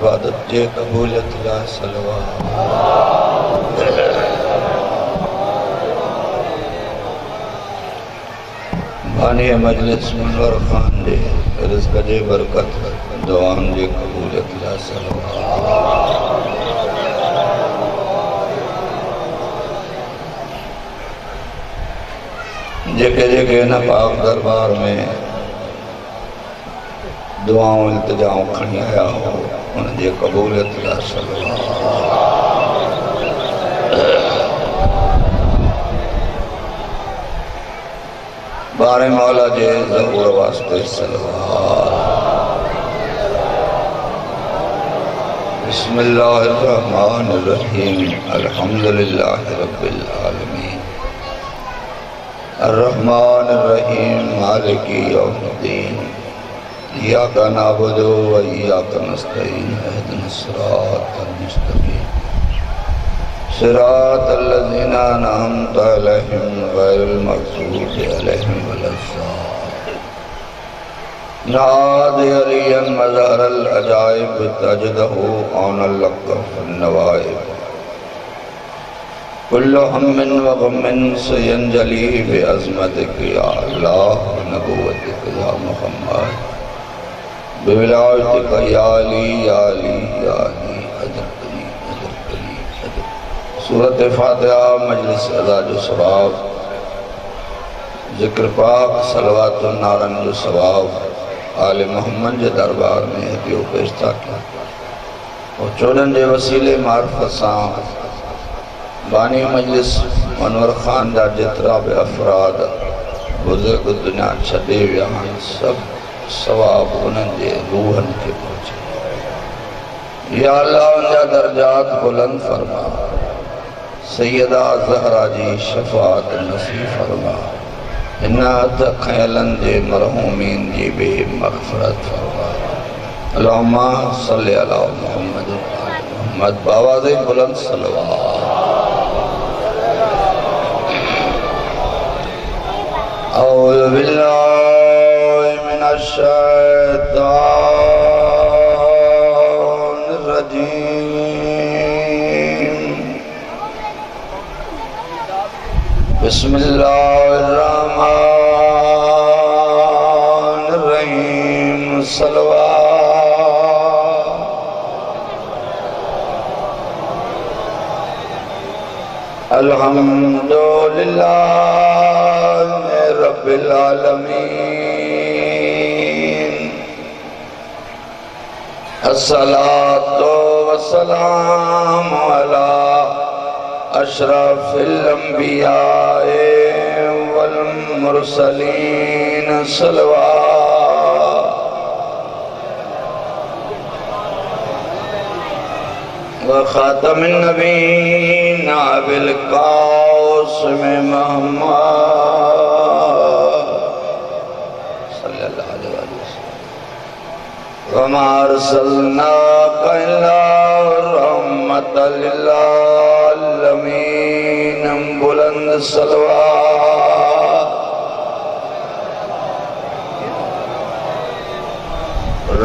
इबादत जे कबूलियत ला सलवा बानी मजलिस मुनवर खान जे रिज़्क़ जे बरकत दुआन जे कबूलियत ला सलवा जेके जेके न पाक दरबार में दुआओं इल्तिजाऊं खणी आया हो उन जे कबूलियत ला सलवा बारे मौला जे ज़हूर वास्ते सलवा बिस्मिल्लाहिर्रहमानिर्रहीम अल्हम्दुलिल्लाहि रब्बिल आलमीन अर्रहमानिर्रहीम मालिकी यौमिद्दीन इय्याका नअबुदु व इय्याका नस्तईन इहदिनस सिरातल मुस्तक़ीम सिरातल लज़ीना अनअमता अलैहिम गैरिल मग़ज़ूबि अलैहिम वलद्दाल्लीन नादि अलियन मज़हरल अजाइब तजदहु औनल लक़ फ़न्नवाइब कुल्लु हम्मिन व ग़म्मिन सयंजली बिअज़मतिक या अल्लाह व नबुव्वतिक या मुहम्मद बिविलायतिक या अली या अली या अली अदरकनी अदरकनी अदर सूरत फातिहा मजलिस अदा जो सवाब ज़िक्र पाक सलवातुन नारन जो सवाब आले मोहम्मद जे दरबार में हदियो पेश था और चोड़न जे वसीले मार्फत सां बानी मजलिस मनवर खान जा जेतिरा बि अफराद बुज़ुर्ग दुनिया छॾे विया आहिनि सभु सवाब उन्हनि जे रूहनि खे पहुचे या अल्लाह उनजा दर्जात बुलंद फरमा सैयदा ज़हरा जी शफ़ाअत नसीब फरमा हिन हथ खयलनि जे मरहूमीन जी बि मग़फ़िरत फरमा अल्लाहुम्मा सल्लि अला मुहम्मद मोहम्मद बावाज़े बुलंद सलवात औज़ु बिल्लाहि मिनश शैतानिर रजीम बिस्मिल्लाहिर रहमानिर रहीम सलवात अल्हम्दुलिल्लाह रब्बिल आलमीन अस्सलातु वस्सलामु अला अशरफिल अंबिया वल मुरसलीन सलवात व खातमिन नबीय्यीन अबिल कासिम मुहम्मद सल्लल्लाहु अलैहि वसल्लम वमा अरसलनाका इल्ला रहमतल लिल आलमीन बुलंद सलवात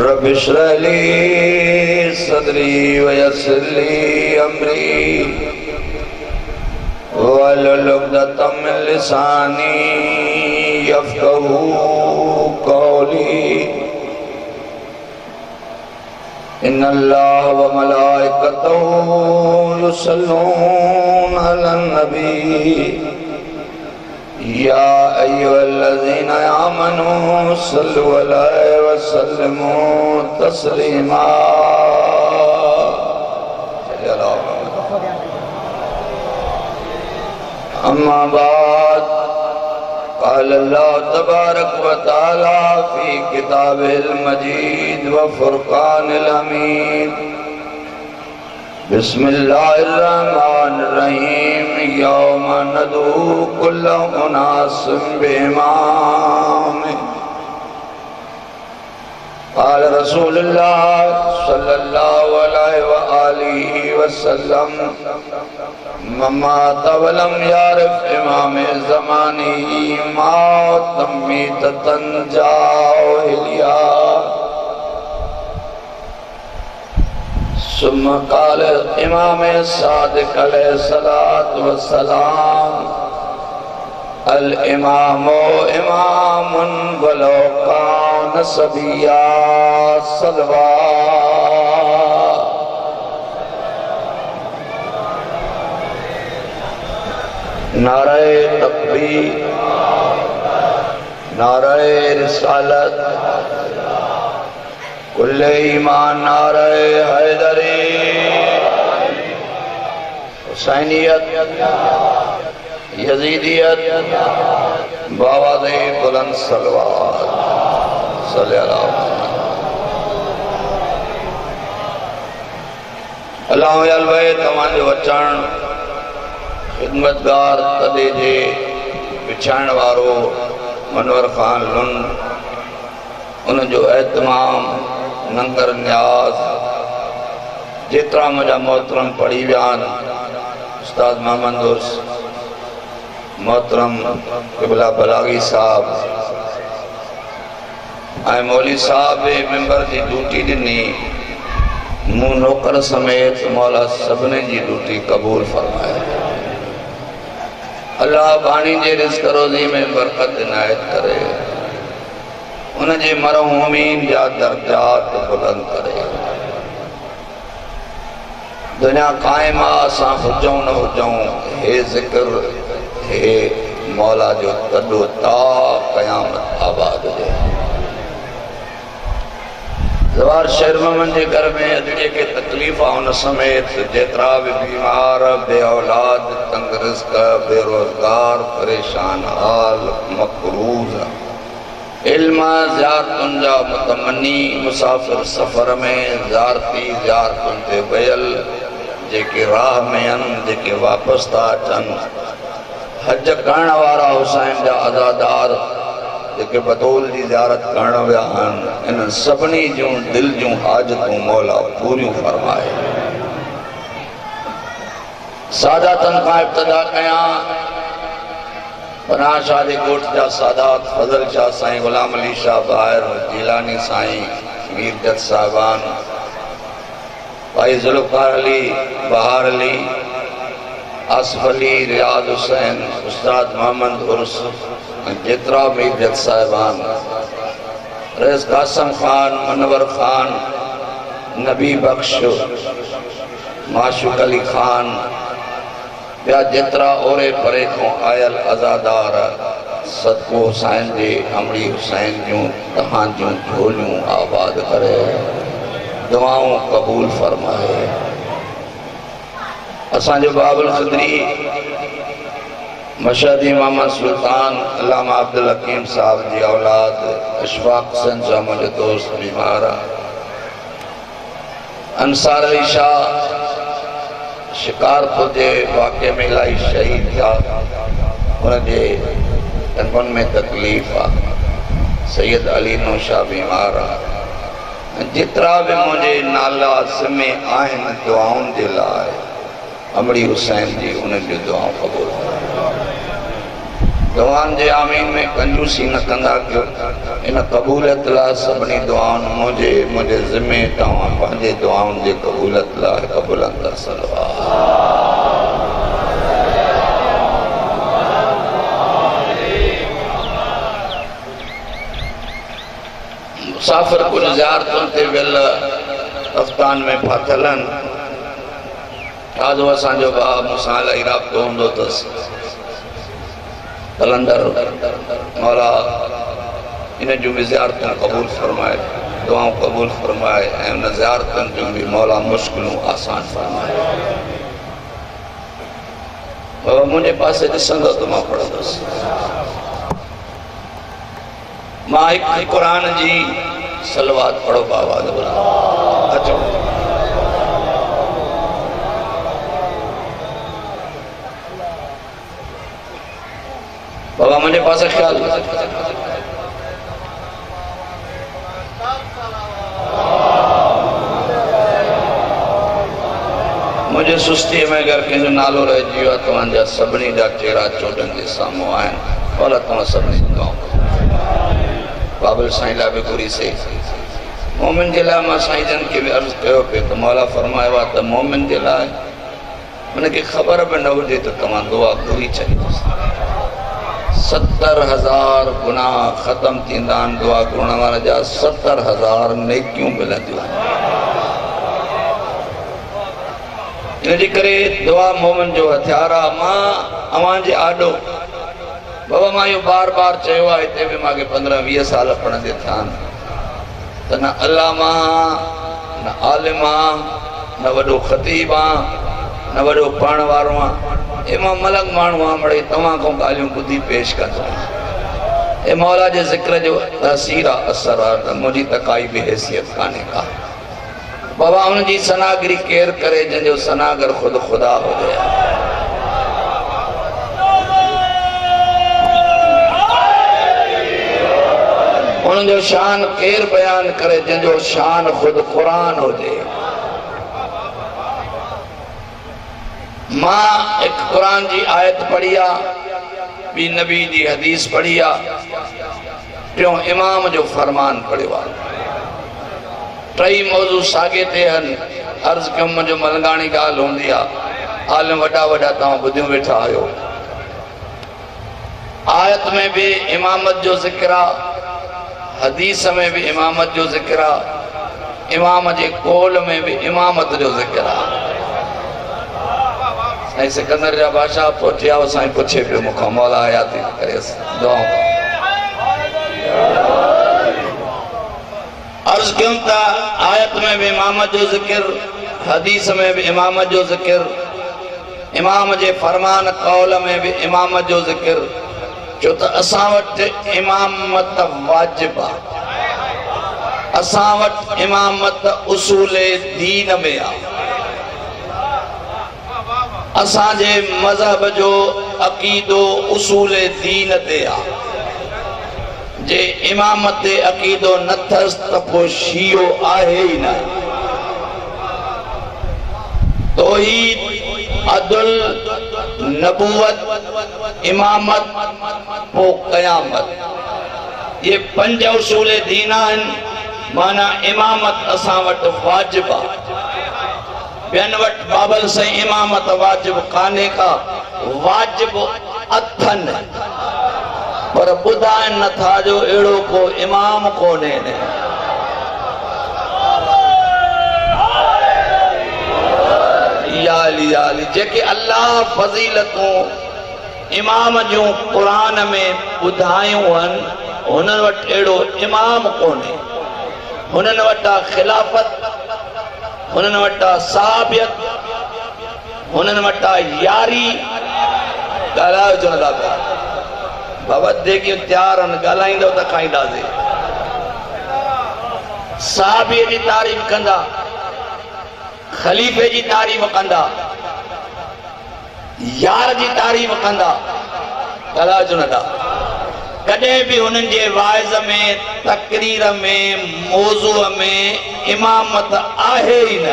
रब्बि इश्रह ली सदरी व यस्सिर ली अमरी वहलुल उक़दतम मिन लिसानी यफ़क़हू क़ौली इन्नल्लाह व मलाइकतहू युसल्लूना अलन नबी या अय्युहल्लज़ीना आमनू सल्लु अलैहि व सल्लिमू तस्लीमा अम्मा बाद क़ाल अल्लाह तबारक व तआला फ़ी किताबिल मजीद व फ़ुरक़ानिल हमीद बिस्मिल्लाहिर रहमानिर रहीम यौम नदू कुल्ल उनासिम बिइमामिहिम क़ाल रसूलुल्लाह सल्लल्लाहु अलैहि व आलिहि वसल्लम ममा तवलम यारिफ इमाम ज़मानी मौत मीततन जाहिलिया सुम्मा काल इमाम सादिक अलैहिस्सलातु वस्सलाम अल इमामो इमामुन वलो कान सबिया सलवा। नारे तकबीर, नारे रिसालत, कुल्ले ईमान, नारे हैदरी, हुसैनियत, यजीदियत, बावादे बुलंद सलवात सल्लल्लाहु अलैहि तव्हांजो अचण खिदमतगार तदे जे विछाइण वारो मनवर खान लुंड, उनजो एहतमाम नंगर न्याज़, जेतरा मुझा मोहतरम पढ़ी वियान उस्ताद मोहम्मद उर्स, मोहतरम क़िबला बलागी साहब ऐं मौली साहब मेंबर जी ड्यूटी ॾिनी, मूं नौकर समेत मौला सभिनी जी ड्यूटी क़बूल फरमाए। अल्लाह बाणी जे रिज़्क़ रोज़ी में बरकत इनायत करे, उनजे मरहूमीन जा दर्जात बुलंद करे। दुनिया कायम असां हुजूं न हुजूं, हे ज़िक्र हे मौला जो तॾो ता क़यामत आबाद हुजे। ज़वार शहर मोहम्मद जे घर में अॼु के तकलीफ़ उन समेत जेतरा भी बीमार, बे औलाद, तंग रिज़्क़, बेरोज़गार, परेशान हाल, मक़रूज़, इल्म ज़ियारतुनि जा मुतमन्नी, मुसाफ़िर सफ़र में ज़ियारती ज़ियारतुनि ते वियल, जेके राह में आहिनि, जेके वापसि था अचनि, हज करण वारा हुसैन जा अज़ादार जेके बतौल जी ज़ियारत करण विया आहिनि, इन सभिनी जूं दिल जूं हाजतूं मौला पूरियूं फरमाए। सादातनि खां इब्तिदा कयां, पनाह शाह जे ॻोठ जा सादात फज़ल शाह साईं, ग़ुलाम अली शाह बाहिर, जीलानी साईं, मीर जत साहिबान, भाई ज़ुल्फ़कार अली, बहार अली, आसिफ अली, रियाज़ हुसैन, उस्ताद मोहम्मद उर्स, जेतरा मीर जत साहिबान, रईस कासिम खान, मनवर खान, नबी बख्श, माशूक अली खान, ॿिया जेतरा ओरे परे खां आयल अज़ादार, सदको हुसैन जे अमड़ी हुसैन जूं तव्हांजूं झोलियूं आबाद करे, दुआऊं क़बूल फरमाए। असांजो बाबुल ख़िदरी मशहदी मोहम्मद सुल्तान अल्लामा अब्दुल हकीम साहब जी औलाद अशफाक हुसैन साहब मुंहिंजो दोस्त बीमार आहे। अंसार अली शाह शिकारपुर जे वाक़े में इलाही शहीद थिया, उनजे टंगुनि में तकलीफ़ आहे। सैयद अली नौशाह बीमार आहे। जेतिरा बि मुंहिंजे नाला सिमे आहिनि दुआउनि जे लाइ, अमड़ी हुसैन जी उन्हनि जूं दुआऊं क़बूल दुआउनि जे आमीन में कंजूसी न कंदा कयो। इन क़बूलियत लाइ सभिनी दुआउनि मुंहिंजे ज़िमे तव्हां पंहिंजे दुआउनि जे क़बूलियत लाइ क़बूलंदड़ सलवात। मुसाफ़िर कुझ ज़ियारतुनि ते वियल कफ्तान में फाथल आहिनि। ॾाढो असांजो भाउ मूंसां इलाही राब्तो हूंदो अथसि। कलंदर मौला इन जूं बि ज़ियारतूं क़बूल फरमाए, दुआऊं क़बूल फरमाए ऐं उन ज़ियारतुनि जूं बि मौला मुश्किलूं आसान फरमाए। बाबा मुंहिंजे पासे ॾिसंदो त मां पढ़ंदुसि। मां हिकु क़ुरान जी सलवात पढ़ो बाबा अचो। बाबा मुझे पास ख्याल मुझे सुस्ती में अगर कंहिंजो नालो रहिजी वियो आहे तव्हांजा सभिनी जा चेहरा चोॾनि जे साम्हूं आहिनि। भला तव्हां सभिनी दुआऊं बाबुल साईं लाइ बि घुरी से मोमिन के लाइ मां साईं जन खे बि अर्ज़ु कयो पियो त मौला फरमायो आहे त मोमिन जे लाइ उनखे ख़बर बि न हुजे त तव्हां दुआ घुरी छॾींदुसि। 70,000 गुनाह ख़तम थींदा आहिनि दुआ घुरण वारा जा, 70,000 नेकियूं मिलंदियूं आहिनि। इनजे करे दुआ मोमिन जो हथियार आहे। मां अव्हां जे आॾो बाबा मां इहो बार बार चयो आहे, हिते बि मूंखे 15-20 साल पढ़ंदे थिया आहिनि त न अल्लामा न आलिमा न वॾो ख़तीब आहे न वॾो पढ़ण वारो आहे, ए मां मलंग माण्हू आहियां, मिड़ई तव्हां खां ॻाल्हियूं ॿुधी पेश कंदो आहियां। ए मौला जे ज़िक्र जो तसीर आहे, असर आहे, त मुंहिंजी त काई बि हैसियत कान्हे का। बाबा उनजी सनागरी केरु करे जंहिंजो सनागर ख़ुदि ख़ुदा हुजे। उनजो शान केरु बयान करे जंहिंजो शान ख़ुदि क़ुरान हुजे। मां हिकु क़ुरान जी आयत पढ़ी आहे, ॿी नबी जी हदीस पढ़ी आहे, टियों इमाम जो फरमान पढ़ियो आहे। टई मौज़ू साॻे ते आहिनि। अर्ज़ु कयो मुंहिंजो मलंगाणी ॻाल्हि हूंदी आहे, आलिम वॾा वॾा तव्हां ॿुधियूं वेठा आहियो। आयत में बि इमामत जो ज़िक्र आहे, हदीस में भी इमामत जो ज़िक्र आहे, इमाम जे कौल में भी इमामत जो ज़िक्र आहे। साईं सिकंदर जा बादशाह पहुचिया, साईं पुछे पियो मूंखां मौला हयाती करेसि दुआऊं। अर्ज़ु कयूं त आयत में भी इमामत जो ज़िक्र, हदीस में भी इमामत जो ज़िक्र, इमाम जे फरमान कौल में भी इमामत जो ज़िक्र। छो त असां वटि इमामत वाजिब आहे, असां वटि इमामत उसूल दीन में आहे। असांजे मज़हब जो अक़ीदो उसूल दीन ते आहे। जे इमामत ते अक़ीदो न अथसि त पोइ शियो आहे ई न। तौहीद, अदल, नबूवत, इमामत, पोइ क़यामत, ये 5 उसूल दीन आहिनि। माना इमामत असां वटि वाजिब आहे। ॿियनि वटि बाबल साईं इमामत वाजिब कान्हे का, वाजिब अथनि पर ॿुधाइनि नथा जो अहिड़ो को इमाम कोन्हे। याली जेके अल्लाह फज़ीलतूं इमाम जूं क़ुरान में ॿुधायूं आहिनि, हुननि वटि अहिड़ो इमाम कोन्हे। हुननि वटि आहे ख़िलाफ़त, हुननि वटि आहे साबियत, हुननि वटि आहे यारी। ॻाल्हायो छो नथा पिया? बाबा जेकियूं तयारु आहिनि ॻाल्हाईंदव त खाईंदासीं। साबिय जी तारीफ़ कंदा, ख़लीफ़े जी तारीफ़ कंदा, यार जी तारीफ़ कंदा। ॻाल्हायो छो नथा? कॾहिं बि हुननि जे वाइज़ में, तक़रीर में, मौज़ूअ में इमामत आहे ई न।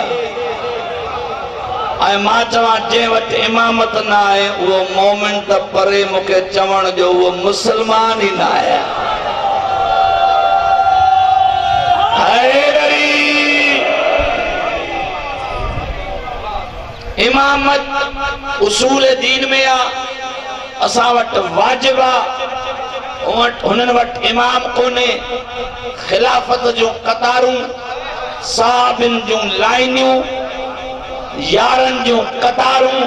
ऐं मां चवां जंहिं वटि इमामत न आहे उहो मोमिन त परे, मूंखे चवण जो उहो मुस्लमान ई न आहे। इमामत उसूल दीन में आहे, असां वटि वाजिब आहे। हुननि वटि इमाम कोन्हे। ख़िलाफ़त जूं कतारूं, साहबिन जूं लाइनियूं, यारनि जूं कतारूं,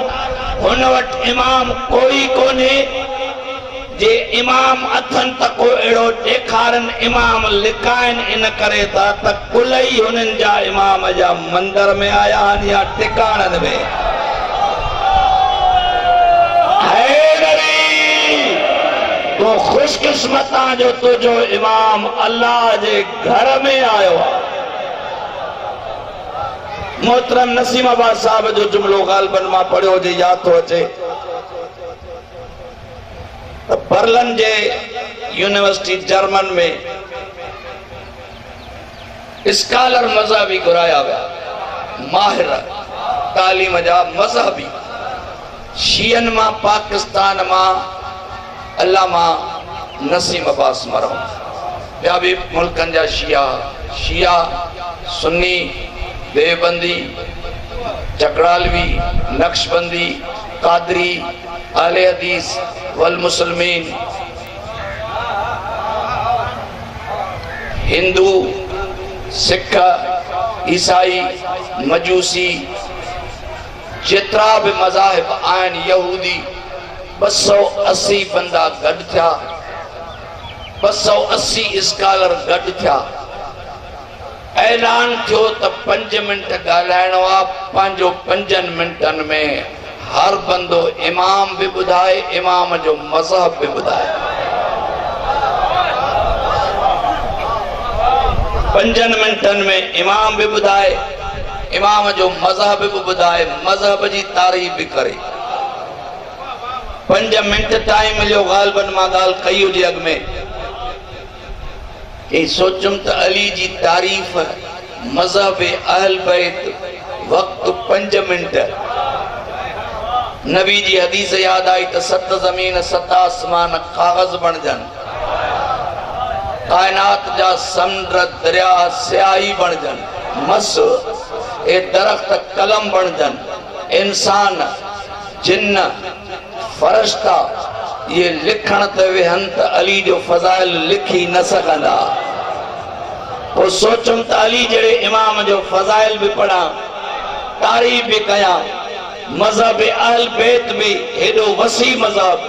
हुन वटि इमाम कोई कोन्हे। जे इमाम अथनि त को अहिड़ो ॾेखारनि, इमाम लिकाइनि। इन करे था त कुल ई हुननि जा इमाम जा मंदर में आया आहिनि या टिकाणनि में। तो ख़ुशकिस्मत जो तुंहिंजो इमाम अल्लाह जे घर में आयो आहे। मोहतरम नसीम आबाद साहब जो जुमलो ग़ालिबन मां पढ़ियो हुजे, यादि थो अचे। बर्लिन जे यूनिवर्सिटी जर्मन में स्कॉलर मज़हबी घुराया विया, माहिर तालीम जा मज़हबी। शियन मां, पाकिस्तान मां अल्लामा नसीम अब्बास मरहूम, ॿिया बि मुल्कनि जा शिया शिया, सुन्नी, देवबंदी, चकरालवी, नक्शबंदी, कादरी, आले हदीस वल मुसलमीन, हिंदू, सिख, ईसाई, मजूसी, जेतरा भी मज़ाहिब आइन, यहूदी, 280 बंदा गड थिया, 280 स्कॉलर गड थिया। ऐलान थियो त 5 मिनट ॻाल्हाइणो आहे, पंहिंजो 5 मिनटनि में हर बंदो इमाम भी ॿुधाए, इमाम जो मज़हब भी ॿुधाए। 5 मिनटनि में इमाम भी ॿुधाए, इमाम जो मज़हब भी ॿुधाए, मज़हब जी तारीफ़ भी करे। 5 मिनट टाइम मिलियो, ग़ालिबन मां ॻाल्हि कई हुजे अॻ में कि सोचुम त अली जी तारीफ़, मज़हब अहल बैत, वक्त 5 मिनट। नबी जी हदीस याद आई त 7 ज़मीन 7 आसमान कागज बणजन, कायनात जा समुंड दरिया स्याही बणजन, मस ए दरख्त कलम बणजन, इंसान, जिन्न, फरिश्ता ये लिखण ते वेहन त अली जो फज़ाइल लिखी न सघंदा। पोइ सोचुम त अली जहिड़े इमाम जो फज़ाइल भी पढ़ा, तारीफ़ भी कया, मज़हब अहल बैत भी हेॾो वसी मज़हब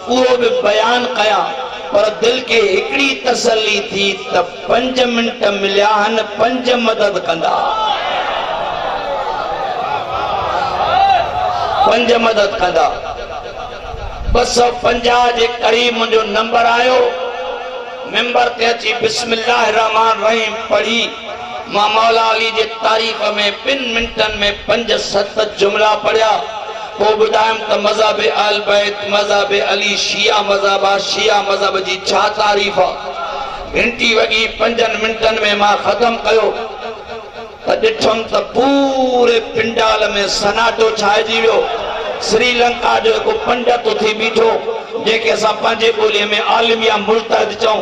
उहो भी बयान कया, पर दिल के हिकड़ी तसल्ली थी त 5 मिनट मिलिया आहिनि, 5 मदद कंदा, 5 मदद कंदा। 250 जे करीब मुझो नंबर आयो, मेंबर ते अची बिस्मिल्लाहिर्रहमानिर्रहीम पढ़ी, मां मौला अली जे तारीफ़ में 5 मिनटन में 5-7 जुमला पढ़िया। पोइ ॿुधायमि त मज़हब अहल बैत, मज़हब अली, शिया मज़हब आहे, शिया मज़हब जी छा तारीफ़ आहे। घंटी वॻी 5 मिनटन में मां ख़त्म कयो त ॾिठुमि त पूरे पिंडाल में सनाटो छाइजी वियो। श्रीलंका जो हिकु पंडित उथी बीठो, जंहिंखे असां पंहिंजे ॿोलीअ में आलिम या मुल्ताद चऊं,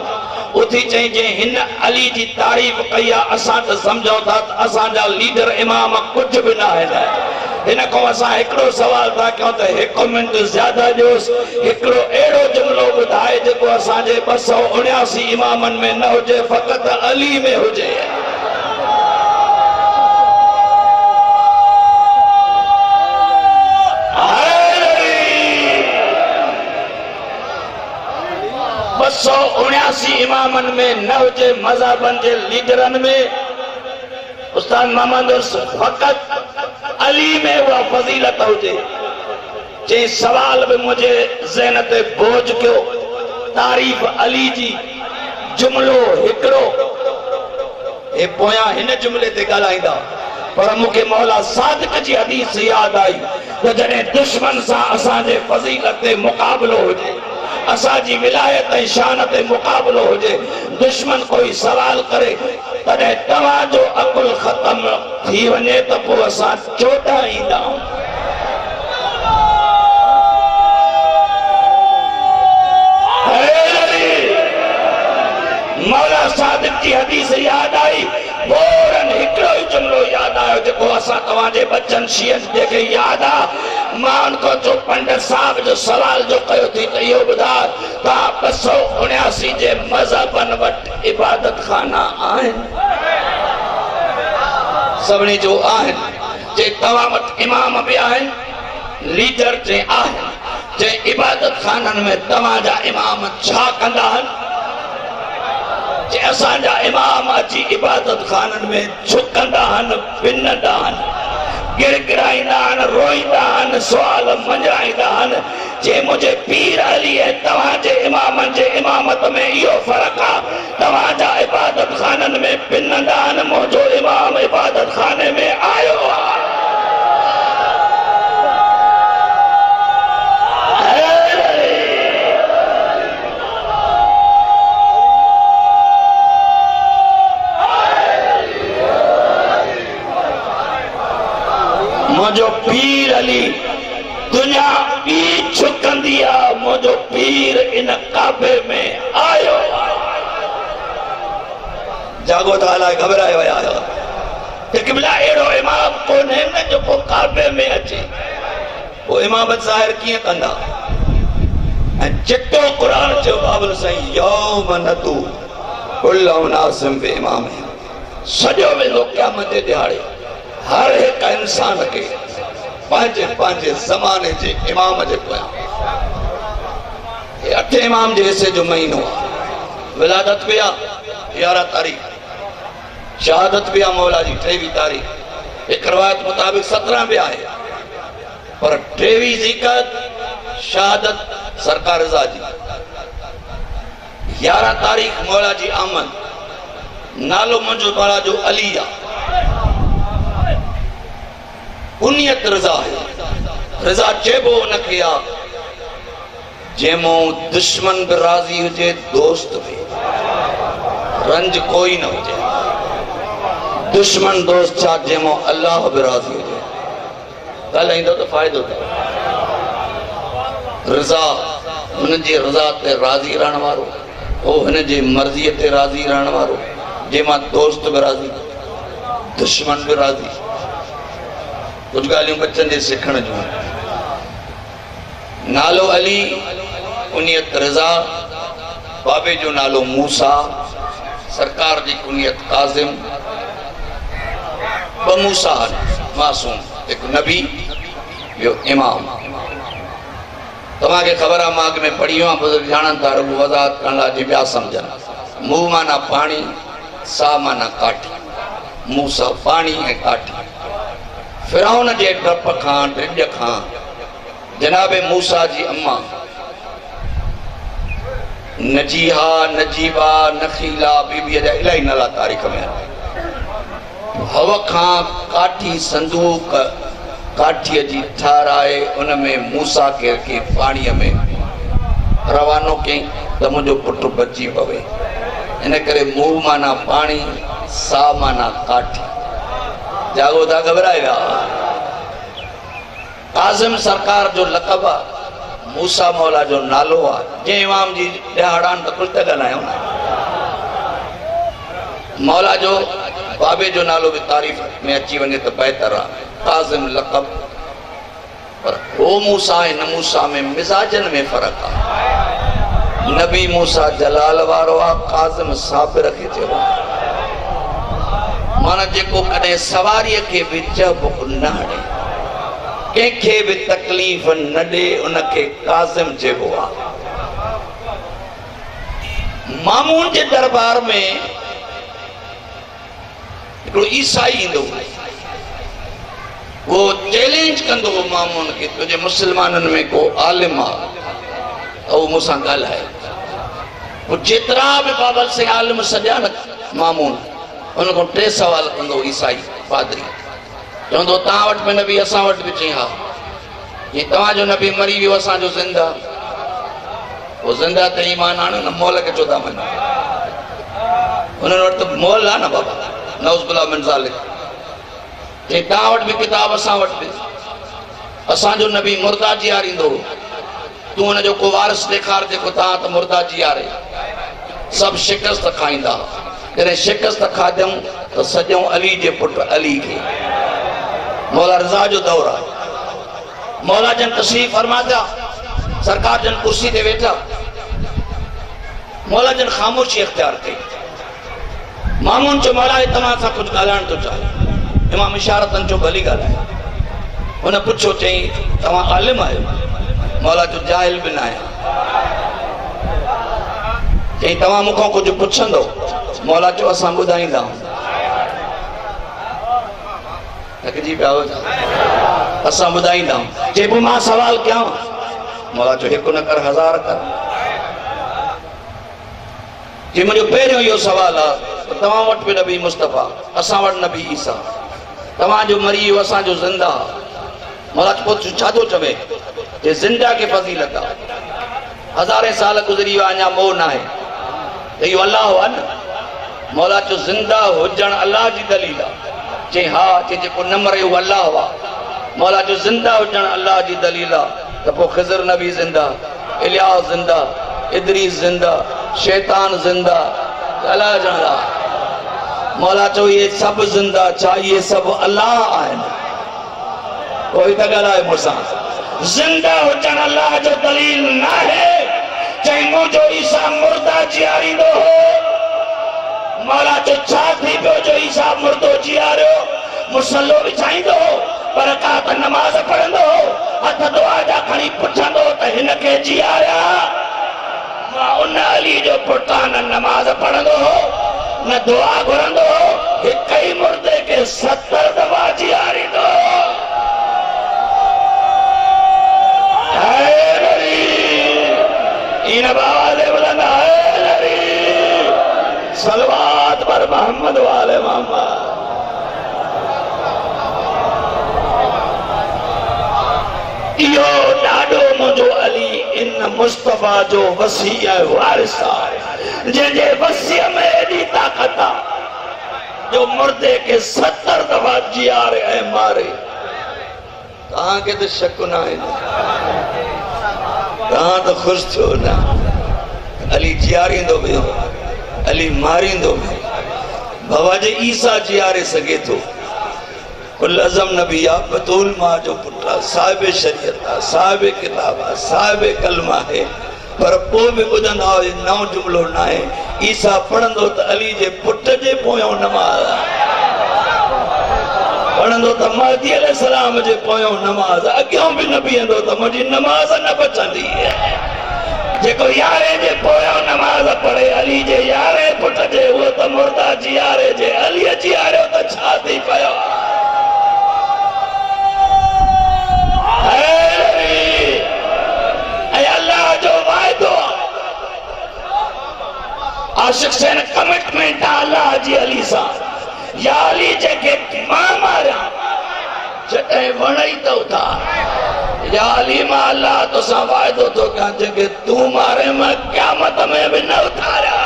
उथी चई जे हिन अली जी तारीफ़ कई आहे, असां त सम्झूं था त असांजा लीडर इमाम कुझु बि न आहिनि। हिन खां असां हिकिड़ो सवाल था कयूं त 1 मिनट ज़्यादा ॾियोसि, हिकिड़ो अहिड़ो जुमिलो ॿुधाए जेको असांजे 279 इमामनि में न हुजे, फ़क़ति अली में हुजे। सौ 79 इमामन में न हुजे, मज़हबन के लीडरन में उस्ताद मोहम्मद फकत अली में वह फजीलत हुजे। जे सवाल भी मुझे ज़हन ते बोझ कयो, तारीफ़ अली जी जुमलो हिकड़ो, ए पोया हिन जुमले ते ॻाल्हाईंदा, पर मूंखे मौला सादिक जी हदीस याद आई त जॾहिं दुश्मन सां असांजे फजीलत ते मुक़ाबलो हुजे, असांजी विलायत ऐं शान ते मुक़ाबलो हुजे, दुश्मन कोई सवाल करे तॾहिं तव्हांजो अकुल ख़त्म थी वञे त पोइ असां चोटा ईंदा। मौला सादिक जी हदीस याद आई, फौरन हिकिड़ो ई जुमिलो याद आयो जेको असां तव्हांजे बच्चन शियन जेके याद आहे। मां उनको जो पंडित साहब जो सवाल जो कयो थी त इहो ॿुधा त 279 जे मज़हबन वटि इबादत खाना आहिनि, सभिनी जो आहिनि। जे तव्हां वटि इमाम बि आहिनि, लीडर जे आहिनि, जे इबादत खाननि में तव्हांजा इमाम छा कंदा आहिनि? जे असांजा इमाम अची इबादत खाननि में झुकंदा आहिनि, पिनंदा आहिनि, गिड़गिड़ाईंदा आहिनि, रोईंदा आहिनि, सुवाल मंझाईंदा आहिनि। जे मुझे पीर अली है, तव्हांजे इमामनि जे इमामत में इहो फ़र्क़ु आहे, तव्हांजा इबादत खाननि में पिनंदा आहिनि, मुंहिंजो इमाम इबादत खाने में आयो आहे। मुझो पीर अली दुनिया भी झुकंदी आहे, मुझो पीर इन काबे में आयो। जा जागो त अलाए घबराए विया आहियो त क़िबला अहिड़ो इमाम कोन्हे न जेको काबे में अचे पोइ इमामत ज़ाहिर कीअं कंदा ऐं चिट्टो क़ुरान चयो बाबल साईं यौम नदू कुल्ल उनासिम बिइमामिहिम सॼो वेंदो क़यामत जे ॾियारे हर हिकु इंसान खे पंहिंजे पंहिंजे ज़माने जे इमाम जे पोयां ये 8 इमाम जे हिसे जो महीनो आहे विलादत बि आहे 11 तारीख़ शहादत भी मौला जी 23 तारीख़ एक रवायत मुताबिक 17 भी आहे पर 23 ज़िकत शहादत सरकार रज़ा जी 11 तारीख़ मौला जी आमद नालो मुंहिंजो मौला जो अली आहे कुनियत रज़ा है रज़ा चइबो उनखे आहे जंहिंमो दुश्मन भी राज़ी हुजे दोस्त भी रंज कोई न हुजे दुश्मन दोस्त छा जंहिंमो अल्लाह भी राज़ी हुजे ॻाल्हाईंदो त फ़ाइदो अथव रज़ा हुनजी रज़ा ते राज़ी रहण वारो हो हुनजी मर्ज़ीअ ते राज़ी रहण वारो जंहिंमां दोस्त भी राज़ी दुश्मन भी राज़ी कुछ ॻाल्हियूं बच्चन जे सिखण जूं नालो अली कुनियत रज़ा बाबे जो नालो मूसा सरकार जी कुनियत काज़िम ब मूसा मासूम एक नबी यो इमाम तव्हांखे ख़बर आहे मां अॻ में पढ़ियो आहे बुज़ुर्ग ॼाणनि था रुॻो वज़ाहत करण लाइ जी ॿिया सम्झनि मुंहुं माना पाणी सा माना काठी मूसा पाणी ऐं काठी फिरौन जे डप खां ॾिॼ खां जनाबे मूसा जी अम्मा नजीहा नजीबा नखीला बीबीअ जा इलाही नाला तारीख़ में हव खां काठी संदूक काठीअ जी ठाराए उनमें मूसा खे रखी पाणीअ में रवानो कयईं त मुंहिंजो पुटु बची पवे इन करे मुंहुं माना पाणी सा माना काठी जागो था घबराए विया काज़िम सरकार जो लक़ब आहे मूसा मौला जो नालो आहे जंहिं इमाम जी ॾियाड़ान त कुझु त ॻाल्हायूं न मौला जो बाबे जो नालो भी तारीफ़ में अची वञे तो बेहतर आहे काज़िम लक़ब पर वो मूसा है न मूसा में मिजाजन में फ़र्क़ आहे नबी मूसा जलाल वारो आहे काज़िम साबिर खे चइबो माना जेको कॾहिं सवारीअ खे बि चइबो न हणे कंहिंखे बि तकलीफ़ न ॾे उनखे काज़िम चइबो आहे मामून जे दरबार में हिकिड़ो ईसाई ईंदो वो चैलेंज कंदो हो मामून खे तुंहिंजे मुस्लमाननि में को आलिम आहे त उहो मूंसां ॻाल्हाए पोइ जेतिरा बि बाबल से आलिम सॼा न मामून उन खां 3 सवाल कंदो ईसाई पादरी चवंदो तव्हां वटि बि नबी असां वटि बि चई हा जीअं तव्हांजो नबी मरी वियो असांजो ज़िंदा पोइ ज़िंदा त ईमान आणे न मोल खे छो था मञो उन्हनि वटि त मोल आहे न बाबा नौज़बिल्लाह मिन ज़ालिक चई तव्हां वटि बि किताब असां वटि बि असांजो नबी मुर्दा जीआरींदो तूं हुनजो को वारिस ॾेखार जेको तव्हां त मुर्दा जीआरे सभु शिकस्त खाईंदा जॾहिं शिकस्त खाधऊं त सॼो अली जे पुटु अली खे मौला रज़ा जो दौर आहे मौला जन तशरीफ़ फरमा था सरकार जन कुर्सी ते वेठा मौला जन ख़ामोशी इख्तियार कई मामून चयो मौला तव्हां सां कुझु ॻाल्हाइण थो चाहे इमाम इशारतनि चयो भली ॻाल्हाए हुन पुछो चई तव्हां आलिम आहियो मौला जो जाहिल बि न आहियां चई तव्हां मूंखां कुझु पुछंदो मौला चयो असां ॿुधाईंदा थकिजी पिया हो असां ॿुधाईंदा चई पोइ मां सवाल कयां मौला चयो हिकु न कर 1000 कर जी मुंहिंजो पहिरियों इहो सवाल आहे तव्हां वटि बि नबी मुस्तफ़ा असां वटि नबी ईसा तव्हांजो मरी वियो असांजो ज़िंदा मौला पोइ छा थो चवे जे ज़िंदा खे फज़ीलत आहे 1000 साल गुज़री विया अञा मोह न आहे त इहो अलाह आहे न मौला चयो ज़िंदा हुजणु अलाह जी दलील आहे चई हा चई जेको न मरे उहो अलाह आहे मौला चयो ज़िंदा हुजणु अलाह जी दलील आहे त पोइ ख़िज़र नबी ज़िंदा इलियास ज़िंदा इदरीस ज़िंदा शैतान ज़िंदा अलाह ॼाणा मौला चो ये सब जिंदा चा ये सब अल्लाह आए कोई तो गल है मुसा जिंदा हुजन अल्लाह जो दलील ना है चाहे मुझो ईसा मुर्दा जियारी दो हो मौला चो छा थी पियो जो ईसा मुर्दो जियारो मुसल्लो विछाई दो बरकात नमाज पढ़ंदो हथ दुआ जा खणी पुछंदो त हिन के जियारा मां उन अली जो पुटा न नमाज पढ़ंदो न दुआ घुरंदो हिक ही मुर्दे के 70 दफा जियारी दो इन बाबा दे बुलंद है नबी सलवात पर मोहम्मद वाले मोहम्मद यो डाडो मुझो अली इन मुस्तफा जो वसी है वारिस है जे वसीय में एडी ताकत जो मुर्दे के 70 दफा जियारे है मारे कहां के तो शक ना है कहां तो खुश थो ना अली जियारींदो भी अली मारींदो भी बाबा जे ईसा जियारे सके तो कुल अज़म नबी आ बतूल मां जो पुटा साहिब शरीयत साहिब किताब साहिब कलमा है पर पो भी बुधंदा नौ जुमलो ना है ईसा पढ़ंदो त अली जे पुट जे पोयो नमाज पढ़ंदो त महदी अलैहिस्सलाम जे पोयो नमाज अग्यों भी न बीहंदो त मुंहिंजी नमाज न बचंदी है जेको यारे जे पोयो नमाज पढ़े अली जे यारे पुट जे वो त मुर्दा जियारे जे अली जियारे त छा थी पयो अल्लाह जो वायदो आशिक से कमिटमेंट अल्लाह जी अली सा या अली जेके मां मारा जटे वणई तो था या अली मा अल्लाह तो सा वायदो तो का जेके तू मारे मैं क़यामत में भी न उतारा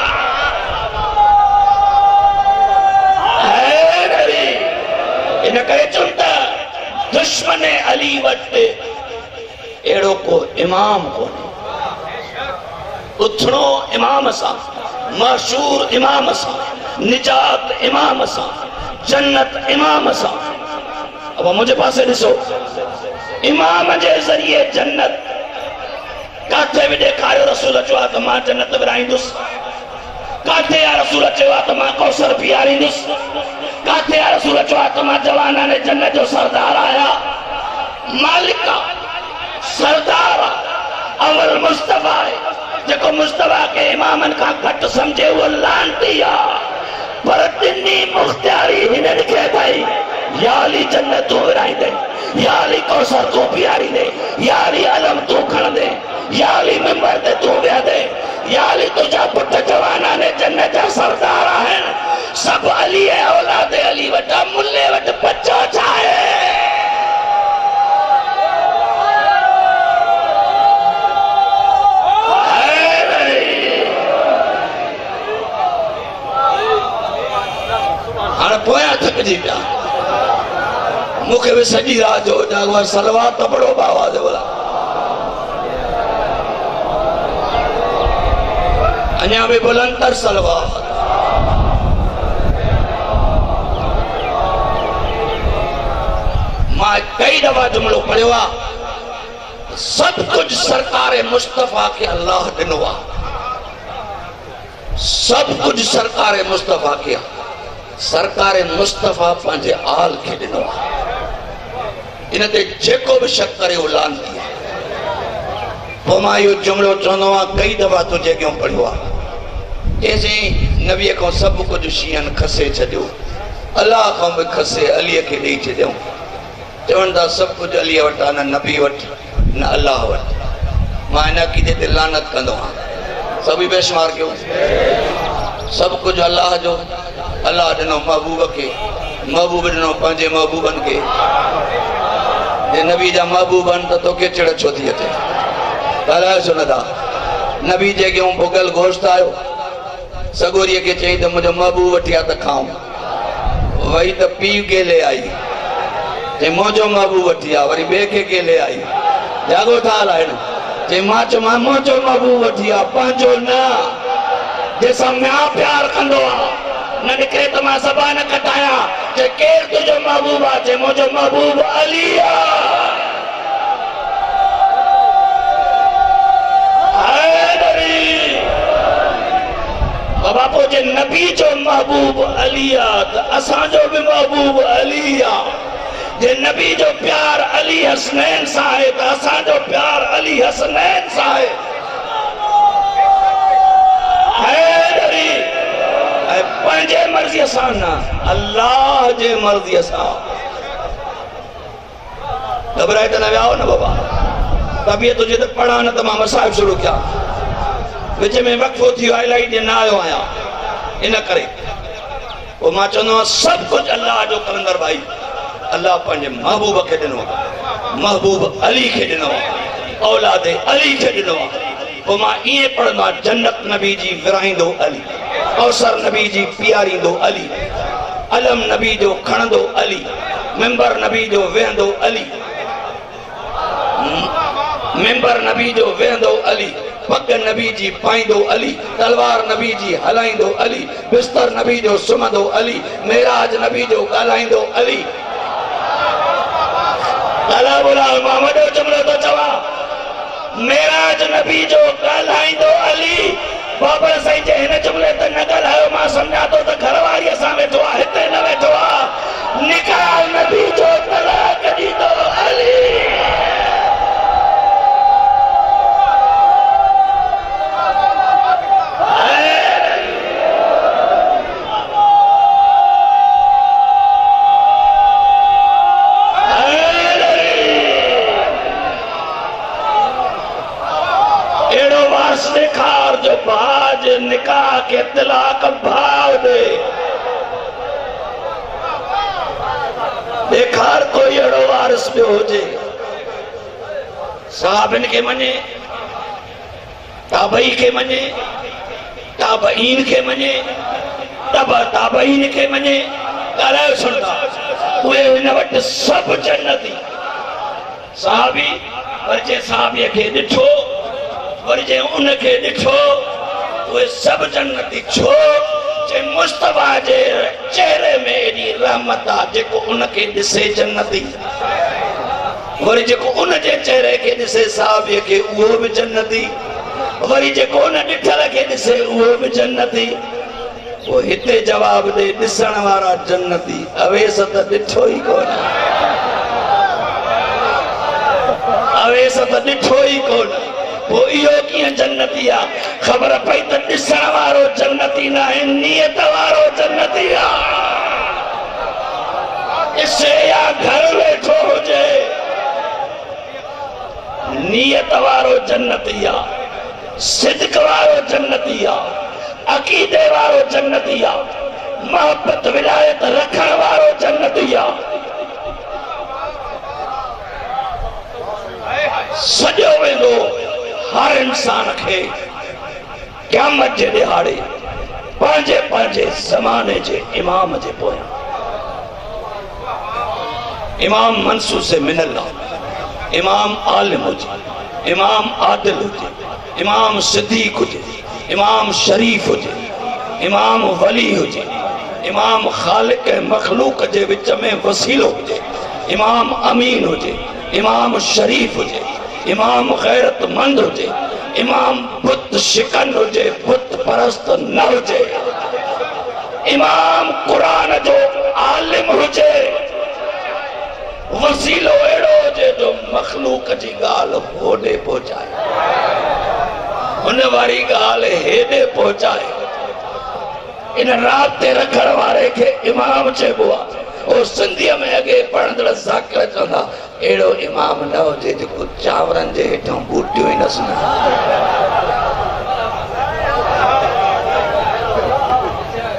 है नबी इन करे चुनता दुश्मन अली वटे एड़ो को इमाम को उठणो इमाम सा मशहूर इमाम सा निजात इमाम सा जन्नत इमाम सा अब मुझे पासे दिसो इमाम जे जरिए जन्नत काथे भी देखारियो रसूल चवा त मां जन्नत विराईंदुस काथे या रसूल चवा त मां कौसर पियारींदुस काथे या रसूल चवा त मां जवाना ने जन्नत जो सरदार आया मालिका सरदार अवल मुस्तफा है जेको मुस्तफा के इमामन का घट समझे वो लानती आ पर तिन्नी मुख्तियारी हिनन के भाई या अली जन्नत तू विराई दे या अली कौसर तू पियारी दे या अली अलम तू खण दे या अली मिंबर ते तू विया दे या अली तुझा पुट जवाना ने जन्नत जा सरदार है सब अली है औलाद अली वटा मुल्ले वट बच्चो छाए पोया थकजी पिया मुखे भी सजी रात जो जागवर सलवार तबड़ो बाबा दे बोला अन्या भी बुलंदर सलवार मां कई दफा जुमलो पढ़ियो आ सब कुछ सरकार मुस्तफा के अल्लाह दिनो आ सब कुछ सरकार मुस्तफा के सरकार मुस्तफा पंहिंजे आल के दिनो इन ते जेको भी शक करे वो लानती है पोइ मां इहो जुमलो चवंदो आहियां कई दफ़ा तुझे अॻियां पढ़ियो आहे जेसीं नबीअ खां सभु कुझु शींहनि खसे छॾियो अलाह खां बि खसे अलीअ खे ॾेई छॾियऊं चवनि था सभु कुझु अलीअ वटि आहे न नबी वटि न अलाह वटि मां हिन अक़ीदे ते लानत कंदो आहियां सभई बेशुमार कयो सब कुछ अल्लाह जो अल्लाह दिनो महबूब के महबूब दिनो पंहिंजे महबूबन के जे नबी जा महबूबन तो तोखे चिड़ छो थी अचे ॻाल्हायो छो नथा नबी जे अॻियां भुगल गोश्त आयो सगोरीअ के चई त मुंहिंजो महबूब वठी आ त खाऊं वही त पीउ गेले आई जे मुंहिंजो महबूब वठी आ वरी ॿिए खे गेले आई जागो ठाल आहे न जे मां चवां मुंहिंजो महबूब वठी आ पंहिंजो न जैसा मैं प्यार कंदो आ न निकरे तो मां ज़बान कटाया जे केर तुझो महबूब आ जे मुझो महबूब अली आ बाबा जे नबी जो महबूब अली आ तो असां जो भी महबूब अली आ जे नबी जो प्यार अली हसनैन सा है तो असां जो प्यार अली हसनैन सा है पंहिंजे मर्ज़ी सां न अल्लाह जे मर्ज़ी सां घबराए त न विया हो न बाबा तबियत हुजे त पढ़ा न त मां मसाइब शुरू कया विच में वक़्फ़ो थी वियो इलाही ॾींहं न आयो आहियां इन करे पोइ मां चवंदो आहियां सभु कुझु अल्लाह जो कलंदर भाई अल्लाह पंहिंजे महबूब खे ॾिनो महबूब अली खे ॾिनो औलाद अली खे ॾिनो पोइ मां ईअं पढ़ंदो आहियां जन्नत नबी जी विराईंदो अली कौसर नबी जी पीआरींदो अली अलम नबी जो खणंदो अली मिंबर नबी जो वेहंदो अली मिंबर नबी जो वेहंदो अली पग नबी जी पाईंदो अली तलवार नबी जी हलाईंदो अली बिस्तर नबी जो सुम्हंदो अली मेराज नबी जो ॻाल्हाईंदो अली ॻाल्हा ॿोला मां वॾो जुमिलो थो चवां मेराज नबी जो ॻाल्हाईंदो अली बाबर साईं जे हिन जुमिले ते न ॻाल्हायो मां सम्झां थो त घरवारीअ सां वेठो आहे हिते न वेठो आहे निकाह नबी जो तलाक ॾींदो अली जो बाज निकाह के तलाक भाव दे देखार कोई अड़ो वारिस पे हो जे साहबिन के मने ताबई के मने ताबईन के मने ताबईन के मने ॻाल्हायो सुनता उहे हिन वटि सभु जन्नती साहबी पर जे साहबीअ खे ॾिठो वरी जे उनखे ॾिठो उहे सभु जन्नती छो जे मुस्तफा जे चेहरे में एॾी रहमत आहे जेको उनखे ॾिसे जन्नती वरी जेको उनजे चेहरे खे ॾिसे साहबीअ खे उहो बि जन्नती वरी जेको उन ॾिठल खे ॾिसे उहो बि जन्नती पोइ हिते जवाब ॾे ॾिसण वारा जन्नती अवेस त ॾिठो ई कोन अवेस त ॾिठो ई कोन पोइ इहो कीअं जन्नती आहे ख़बर पई त ॾिसण वारो जन्नती न आहे नियत वारो जन्नती आहे ॾिसे या घर वेठो हुजे नियत वारो जन्नती आहे सिद्क वारो जन्नती आहे अक़ीदे वारो जन्नती आहे मोहब्बत विलायत रखण वारो जन्नती आहे सॼो वेंदो हर इंसान के क़यामत जे दिहाड़े पंहिंजे पंहिंजे ज़माने जे इमाम जे पोयां इमाम मंसूर से मिनल इमाम आलिम हुजे इमाम आदिल हुजे इमाम सिद्दीक हुजे इमाम शरीफ हुजे इमाम वली हुजे इमाम खालिक मखलूक जे विच में वसीलो हुजे इमाम अमीन हुजे इमाम शरीफ हुजे इमाम गैरतमंद हुजे इमाम बुत शिकन हुजे बुत परस्त न हुजे इमाम कुरान जो आलिम हुजे वसीलो अहिड़ो हुजे जो मखलूक जी ॻाल्हि होॾे पहुचाए हुन वारी ॻाल्हि हेॾे पहुचाए इन राब्ते रखण वारे खे इमाम चइबो आहे और सिंधीअ में अॻे पढ़ंदड़ ज़ाकिर चवंदा अहिड़ो इमाम न हुजे जेको चांवरनि जे हेठां बूटियूं ई न सुञाणे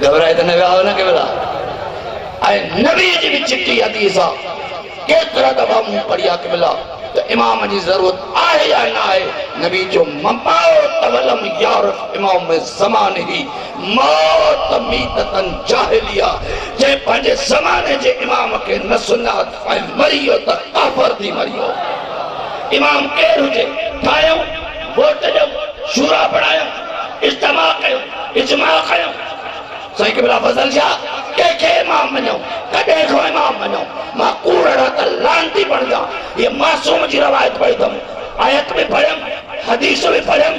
घबराए त न विया हो न केवल ऐं नबी जी बि चिटी हदीस आहे केतिरा दफ़ा मूं पढ़ी आहे केवल त इमाम जी ज़रूरत आहे या न आहे नबी जो ममात वलम यारफ इमाम में ज़माने ही मौत मीततन जाहिलिया जे पंहिंजे ज़माने जे इमाम खे न सुञात ऐं मरियो त काफ़िर थी मरियो इमाम केरु हुजे ठाहियूं वोट ॾियूं शूरा बणायूं इज्तिमा कयूं इजमा कयूं सही किबला फजल शाह के इमाम मनो कदे को इमाम मनो मां कूड़ा त लांती बन जा ये मासूम जी रवायत पढ़ी तुम आयत में पढ़म हदीस में पढ़म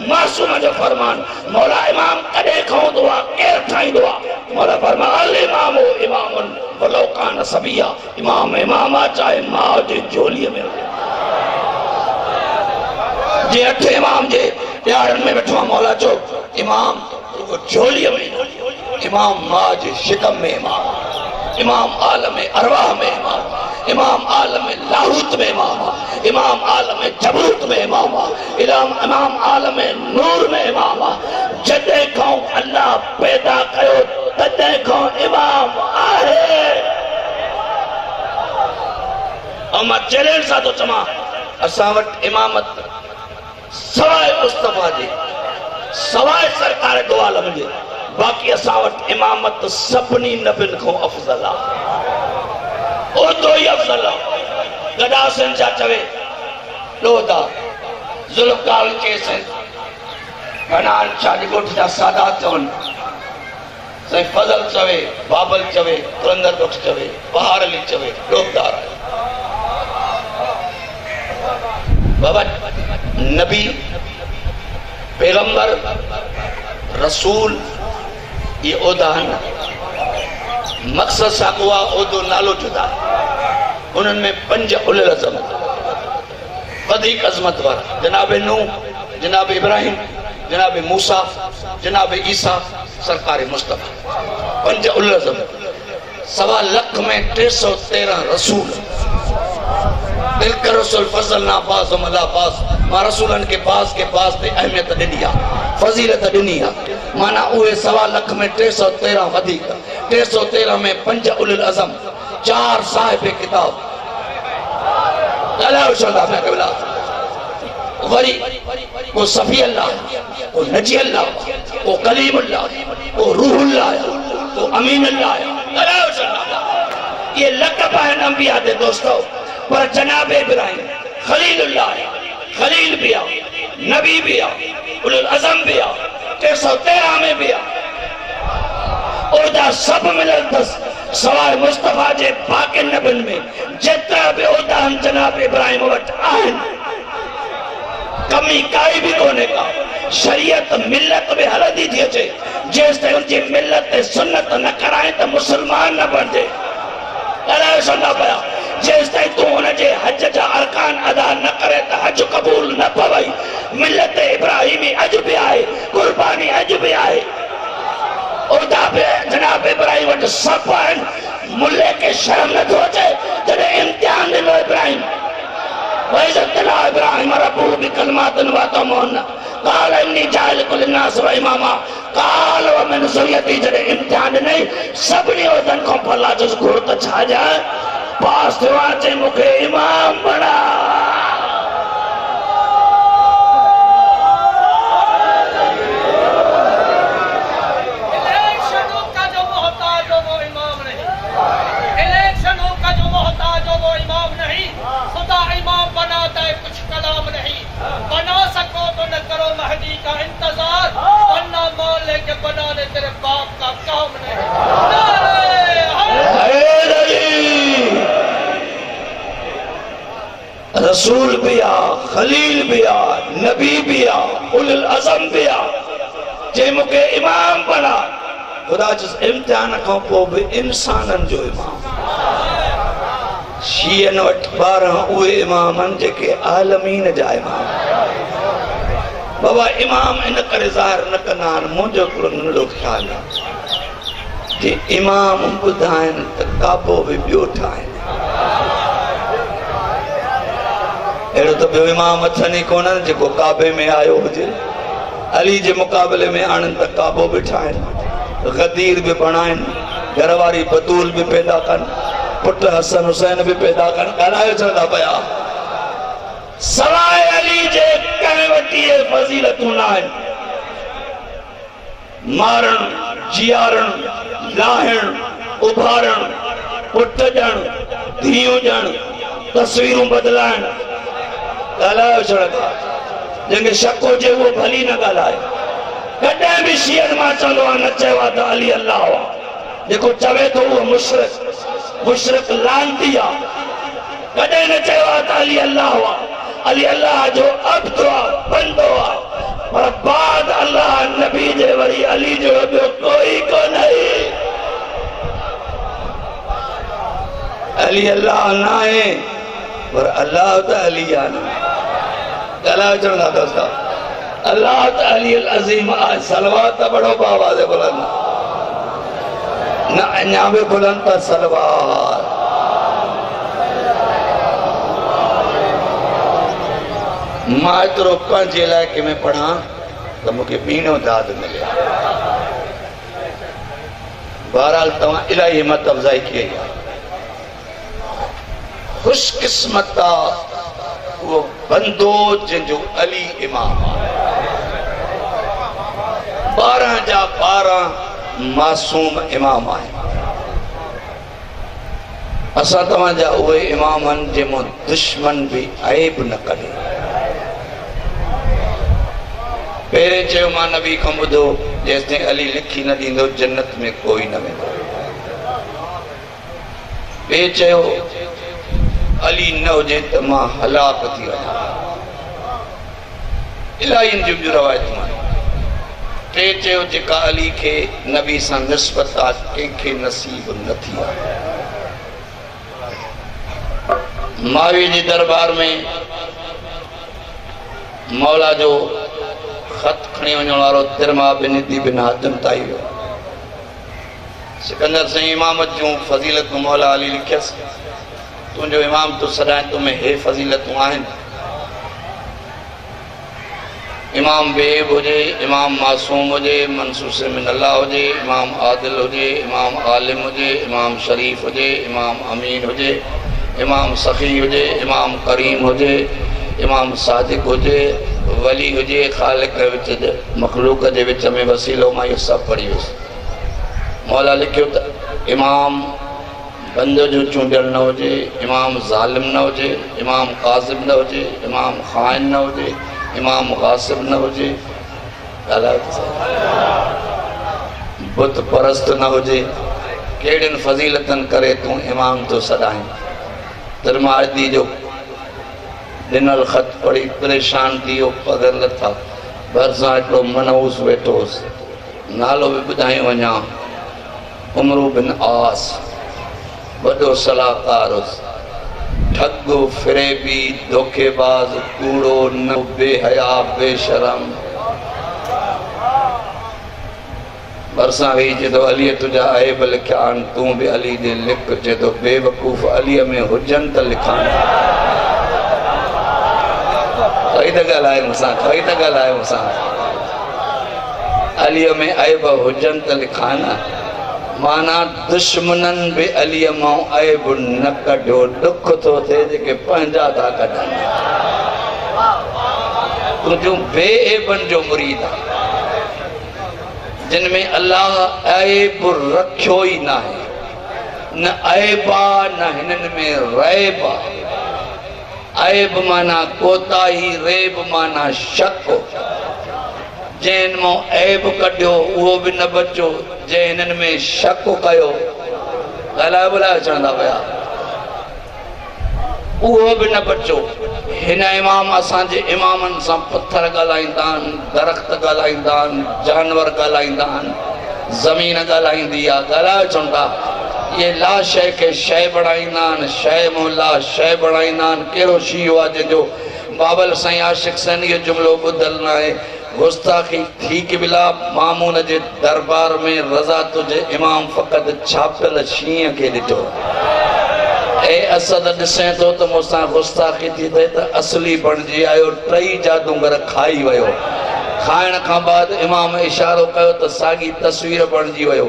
मासूम जो फरमान मौला इमाम कदे को दुआ के ठाई दुआ मौला फरमा अल इमाम इमामुन वलो कान सबिया इमाम इमामा चाहे मां जे झोली में जे अठ इमाम जे यारन में बैठो मौला चो इमाम झोली में इमाम मां जे शिकम में इमाम आलम अरवाह में इमाम आलम लाहूत में इमाम आलम जबरूत में इमाम आलम नूर में जदे को अल्लाह पैदा कयो तदे को इमाम आहे अमा चैलेंज सा तो चमा असा वट इमामत सवाए मुस्तफा जी सवाए सरकार दो आलम जी बाकी असा वट इमामत सभनी नबिन को अफजल ओ तो ही अफजल गदा सिंह जा चवे लोदा जुल्फकार के से बनान शादी गोठ जा सादात चवन से फजल चवे बाबल चवे तुरंदर बख्श चवे बहार अली चवे लोकदार बाबा नबी पैगंबर रसूल ये ओदा मकसद साकुआ ओदो नालो जुदा उन्हनि में 5 उलुल अज़म वधीक अज़मत वारा जनाब नूह जनाब इब्राहिम जनाब मूसा जनाब ईसा सरकार मुस्तफा 5 उलुल अज़म 1.25 लाख में 313 रसूल दिल कर रसूल फजल ना पास मला पास मां रसूलन के पास ते अहमियत दिनी फजीलत दिनी माना उहे 1.25 लाख में 313 वधीक 313 में 5 उलुल अज़म 4 साहिब किताब अल्लाह शल्ला में कबला वरी वो सफी अल्लाह वो नजी अल्लाह वो कलीम अल्लाह वो रूह अल्लाह वो अमीन अल्लाह अल्लाह शल्ला ये लक़ब है अंबिया दे दोस्तों पर जनाब इब्राहिम खलीलुल्लाह खलील भी आ नबी भी आ उलुल अज़म भी आ 313 में भी आ ओदा सब मिलल दस सवाए मुस्तफा जे बाकी नबिन में जेतरा भी ओदा हम जनाब इब्राहिम वट आहिन कमी काई भी कोने का शरीयत मिल्लत में हलदी थी अचे जेस ते उनजी मिल्लत ते सुन्नत न कराए त मुसलमान न बन जे अल्लाह सुना पया जेस ताईं तू उनजे हज जा अरकान अदा न करे त हज कबूल न पवई मिल्लत इब्राहिमी अज भी आए कुर्बानी अज भी आए ओदा पे जनाब इब्राहिम वट सब आहिनि मुल्ले के शर्म न थो अचे जॾहिं इम्तिहान ॾिनो इब्राहिम वइज़तला इब्राहिम रब्बु बिकलमातिन वतमन काल इन्नी जाइलुकुल लिन्नास व इमामा काल व मिन ज़ुर्रियती जॾहिं इम्तिहान ॾिनई सभिनी उहदनि खां भला जो घुर त छा जाए पास थियो अचे मूंखे इमाम बणा बना सको तो न करो महदी का इंतजार वरना मौत लेके बनाने तेरे बाप का काम नहीं रसूल भी आ खलील भी आ नबी भी आ उलुल अज़म भी आ जे मूंखे इमाम बना खुदा जिस इम्तिहान खां पोइ बि इंसाननि जो इमाम शीयन वट 12 उहे इमाम जेके आलमीन जा इमाम बाबा इमाम इन करे ज़ाहिर न कंदा आहिनि मुंहिंजो हिकिड़ो नंढो ख़्याल आहे जे इमाम ॿुधाइनि त काबो बि ॿियो ठाहिनि अहिड़ो त ॿियो इमाम अथनि ई कोन जेको काबे में आयो हुजे अली जे मुक़ाबले में आणनि त काबो बि ठाहिनि गदीर भी बणाइनि घरवारी बतूल भी पैदा कनि पुट हसन हुसैन भी पैदा कनि ॻाल्हायो चवंदा पिया सवाइ अली जे कंहिं वटि इहे फज़ीलतूं न आहिनि मारण जीआरण लाहिण उभारण पुट ॼण धीअ ॼण तस्वीरूं बदलाइण ॻाल्हायो चवंदा जंहिंखे शक हुजे उहो भली न ॻाल्हाए कॾहिं बि शियन मां चवंदो आहे न चयो आहे त अली अल्लाह हुआ। जेको चवे थो उहो मुशरिक लानती आहे। कॾहिं न चयो आहे त अली अल्लाह हुआ। अली अल्लाह जो अब्द आहे, बंदो आहे, पर बाद अल्लाह नबी जे वरी अली जो ॿियो कोई कोन आहे। अली अल्लाह न आहे पर अल्लाह त अली आहे न। ॻाल्हाए चवंदा दोस्त अल्लाह त अली अज़ीम आहे। सलवात त बड़ो आवाज़ बुलंद न अञा बि बुलंद त सलवात। मां एतिरो पंहिंजे इलाइक़े में पढ़ां त मूंखे ॿीणो दाद मिले। बहरहाल तव्हां इलाही हिम्मत अफ़ज़ाई कई आहे। खुशकिस्मत आहे वो बंदो जंहिंजो अली इमाम आहे। 12 जा 12 मासूम इमाम आहिनि। असां तव्हांजा उहे इमाम आहिनि जंहिंमो दुश्मन बि ऐब न कढे। पहिरें चयो मां नबी खां ॿुधो जेसिताईं अली लिखी न ॾींदो जन्नत में कोई न वेंदो। ॿिए चयो अली न हुजे त मां हलाक थी वञा। इलाही जूं रवायतूं आहिनि। टे चयो जेका अली खे नबी सां निस्बत आहे कंहिंखे नसीब न थी आहे। मावी जे दरबार में मौला जो ख़त खणी वञण वारो तिरमा बिन दी बिन हातिम ताई वियो। सिकंदर साईं इमामत जूं फज़ीलतूं मौला अली लिखियसि। तुंहिंजो इमाम तूं सदाईं तुम्हें हे फज़ीलतूं आहिनि। इमाम बेब हुजे, इमाम मासूम हुजे, मनसूस मिन अल्लाह हुजे, इमाम आदिल हुजे, इमाम आलिम हुजे, इमाम शरीफ हुजे, इमाम अमीन हुजे, इमाम सखी हुजे, इमाम करीम हुजे, इमाम सादिक हुजे, वली हुजे, ख़ालिक जे विच मखलूक जे विच में वसीलो। मां इहो सभु पढ़ी वियुसि। मौला लिखियो त इमाम बंदे जो चूंडियल न हुजे, इमाम ज़ालिम न हुजे, इमाम काज़िब न हुजे, इमाम ख़ाइन न हुजे, इमाम गासिब न हुजे, बुत परस्त न हुजे। कहिड़ियुनि फज़ीलतनि करे तूं इमाम तो सॾाहीं। तिरमादी जो ॾिनल ख़त पढ़ी परेशान थी वियो, पगर लथा। भरिसां हिकिड़ो मनहूस वेठो हुउसि, नालो बि ॿुधाए वञा, उमरू बिन आस, वॾो सलाहकार हुउसि। ठग फिरेबी धोखेबाज़ कूड़ो न बेहया बेशरम। भरिसां वेही चए थो अलीअ तुंहिंजा ऐब लिखिया आहिनि, तूं बि अली ॾे लिख। चए थो बेवकूफ़ अलीअ में हुजनि त लिखां। कई त ॻाल्हाए मूंसां, कई त ॻाल्हाए मूंसां। अलीअ में ऐब हुजनि त लिखां न। माना दुश्मननि बि अलीअ मां ऐब न कढियो। दुख थो थिए जेके पंहिंजा था कढनि। तुंहिंजो बेऐबनि जो मुरीद आहे, जिन में अल्लाह ऐब रखियो ई न आहे। न ऐब आहे न हिननि में रैब आहे। ऐब माना कोताही, रेब माना शक। जंहिं मां ऐब कढियो उहो बि न बचियो, जंहिं हिननि में शक कयो ॻाल्हाए ॿोलाए चवंदा पिया उहो बि न बचियो। हिन इमाम असांजे इमामनि सां पथर ॻाल्हाईंदा आहिनि, दरख़्त ॻाल्हाईंदा आहिनि, जानवर ॻाल्हाईंदा आहिनि, ज़मीन ॻाल्हाईंदी आहे। ॻाल्हाए चवंदा इहे ला शइ खे शइ बणाईंदा आहिनि, शइ मां ला शइ बणाईंदा आहिनि। कहिड़ो शींहुं आहे जंहिंजो बाबल साईं आशिक़ सन इहो जुमिलो ॿुधल न आहे। गुस्ताखी थी के बिला मामून जे दरबार में रज़ा तुझे इमाम फ़क़त छापियल शींहं खे ॾिठो। ए असद ॾिसे थो त मूंसां गुस्ताखी थी थिए त असली बणिजी आयो। टई जादूगर खाई वियो। खाइण खां बाद इमाम इशारो कयो त साॻी तस्वीर बणिजी वियो।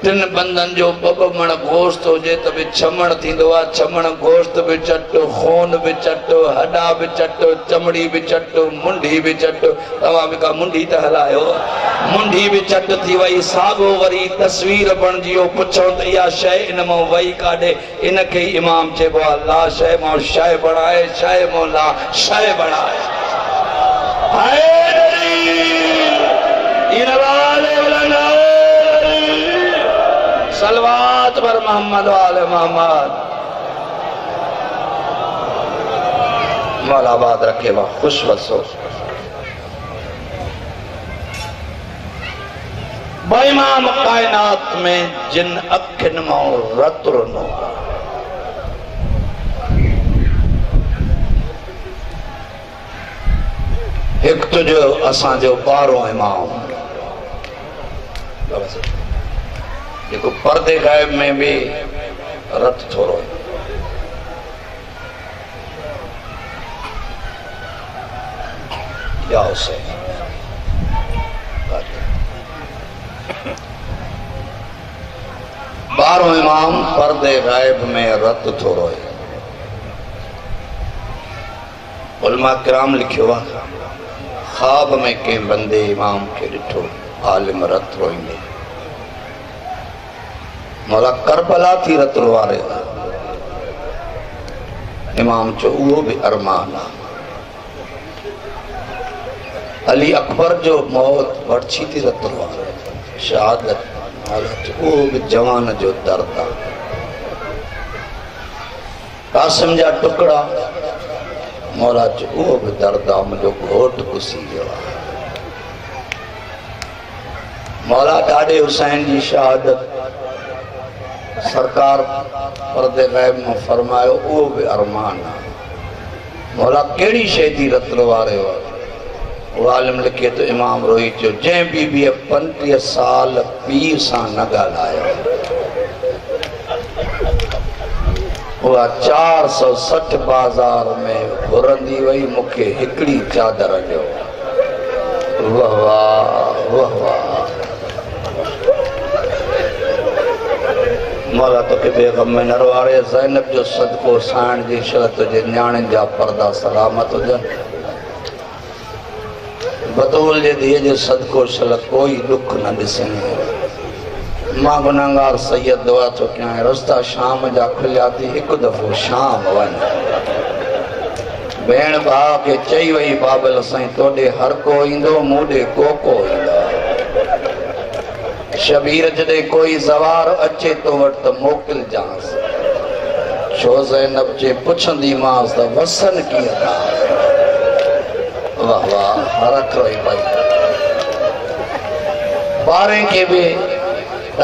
3 बंदनि जो 2 मण गोश्त हुजे त बि छमण थींदो आहे। छमण गोश्त बि चट, खून बि चट, हॾा बि चट, चमड़ी बि चट, मुंडी बि चट। तव्हां बि का मुंडी त हलायो। मुंडी बि चट थी वई, साॻो वरी तस्वीर बणिजी वियो। पुछो त इहा शइ इन मां वई काॾे? इनखे ई इमाम चइबो आहे ला शइ मां शइ बणाए, शइ मां ला शइ बणाए। इन वाले सलवात पर मोहम्मद वाले मोहम्मद। मौला आबाद रखे वह खुश वसो। बेईमान कायनात में जिन अखिन मो रतुर नो एक तुझो असांजो बारो इमाम जेको पर्दे गायब में भी रत थोरो या हुसैन बारो इमाम पर्दे गायब में रत थोरो है। उलमा किराम लिखियो आहे ख्वाब में के बंदे इमाम के ॾिठो आलिम रत रोईंदे। मौला करबला थी रत रोवारे इमाम चो उहो भी अरमान आहे। अली अकबर जो मौत वरछी थी रत रोवारे शहादत मौला चो उहो भी जवान जो दर्द आहे। कासिम जा टुकड़ा मौला चो उहो भी दर्द आहे मुंहिंजो घोट कुसी वियो आहे। मौला ॾाॾे हुसैन जी शहादत सरकार पर्दे गैब में फरमायो उहो भी अरमान आहे। मौला कहिड़ी शइ जी रत वारियो आहे। वो आलिम लिखे तो इमाम रोई चयो जंहिं बीबीअ 35 साल पीर सां न ॻाल्हायो उहा 460 बाज़ार में घुरंदी वई मूंखे हिकिड़ी चादर ॾियो। वाह वाह वाह वाह। मौला तोखे बेगम में नरवारे ज़ैनब जो सदको साइण जी शरत जे न्याणियुनि जा पर्दा सलामत हुजनि। बतूल जे धीअ जो सदको शल कोई दुख न ॾिसंदी। मां गुनाहगार सैयद दुआ थो कयां रस्ता शाम जा खुलिया थी हिकु दफ़ो शाम वञ। भेण भाउ खे चई वई बाबल साईं तोॾे हर को ईंदो मूंॾे को ईंदो। शबीर जॾहिं कोई ज़वार अचे तो वटि त मोकिलजांसि छो ज़ैनब जे पुछंदीमांसि त वसन कीअं था। वाह वाह हरख रोई पई। ॿारहें खे बि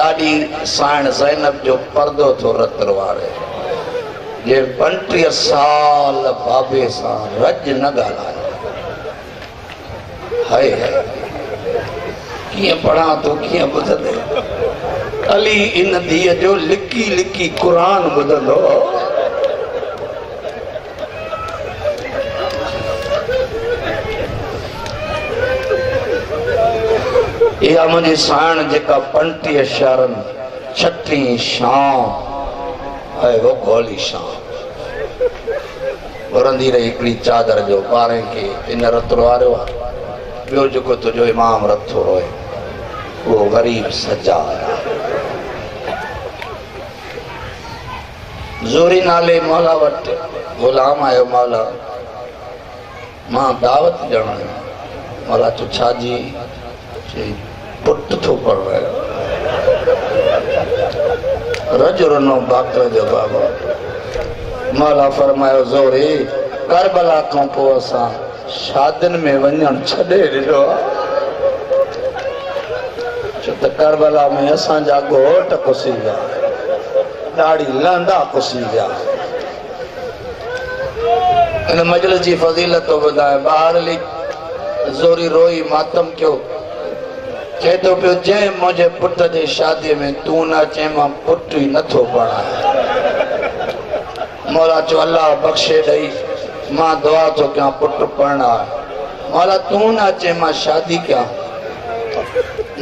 ॾाढी साइण ज़ैनब जो पर्दो थो रत वारे जे 35 साल बाबे सां रज न ॻाल्हायो। हाय हाय कीअं पढ़ां तो कीअं ॿुधंदे। अली इन धीअ जो लिकी लिकी क़ुरान ॿुधंदो। इहा मुंहिंजी साइण जेका 35 शहरनि 36 शाम है वो गोली शाम घुरंदी रही हिकिड़ी चादर जो 12 खे इन रत वारियो आहे। ॿियो जेको तुंहिंजो इमाम रथो रोए वो गरीब सजा ज़ोरी नाले मौला वटि गुलाम आयो। मौला मां दावत ॾियणु आयो। मौला चयो छा जी पुट थो पढ़वायो। रज रुनो बाकर जो बाबा। मौला फरमायो ज़ोरी करबला खां पोइ असां शादियुनि में वञणु छॾे ॾिनो छो त करबला में असांजा घोट कुसी विया ॾाढी लहंदा कुसी विया। इन मजलिस जी फज़ीलत ॿुधाए ॿार हली ज़ोरी रोई मातम कयो चए तो पियो जंहिं मुंहिंजे पुट जे शादीअ में तूं न चए मां पुट ई नथो पढ़ाए। मौला चयो अल्लाह बख़्शे ॾेई मां दुआ थो कयां पुट पढ़णा। मौला तूं न चए मां शादी कयां।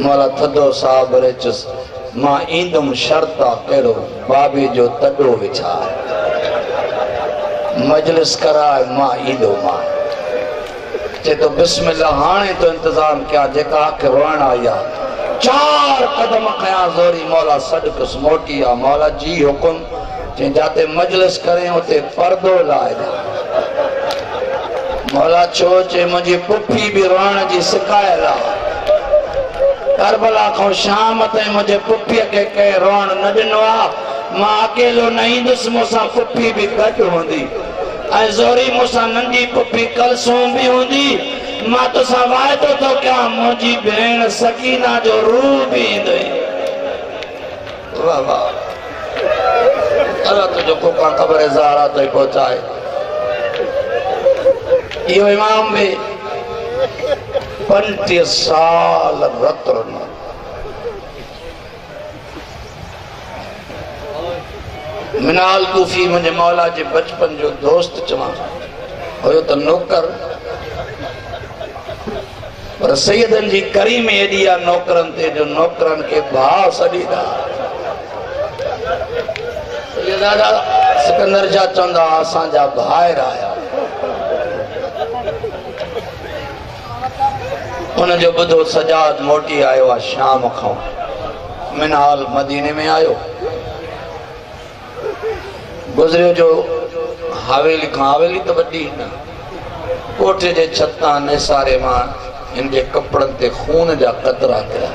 मौला थधो साह भरे चुसि मां ईंदुमि शर्त आहे कहिड़ो बाबे जो तॾो विछाए मजलिस कराए मां ईंदो मां चे तो बिस्मिल्लाह हाणे तो इंतजाम क्या जेका आके रोइण आई आहे। 4 कदम खयां ज़ोरी मौला सॾकुस मोटी आ। मौला जी हुकुम जे जाते मजलिस करें उते पर्दो लाए जा। मौला छो चे मुंहिंजी पुफी भी रोइण जी सिकायल आहे। करबला को शाम ते मुझे पुप्पी के कह रोण न दिनो मां अकेलो नहीं दुस मुसा पुप्पी भी गज होंदी ऐ जोरी मुसा नंदी पुप्पी कलसूम भी होंदी मां तो सा वायदो तो क्या मुझी भेण सकीना जो रूह भी दई वाह वाह अल्लाह तुझो को का खबर ज़ारा तो पहुंचाए यो इमाम भी 35 साल रतन मिनाल तूफी मुझे मौला जे बचपन जो दोस्त चवा हो तो नौकर पर सैयदन जी करीम एडी आ नौकरन ते जो नौकरन के भाव सदीदा सैयदादा सिकंदर जा चंदा असा जा भायर आया उन जो बुधो सजाद मोटी आयो आ शाम खां मिनाल मदीने में आयो गुजरियो जो हवेली खां हवेली तो वड्डी न कोठे जे छत्ता ने सारे मां इनके कपड़न ते खून जा कतरा कया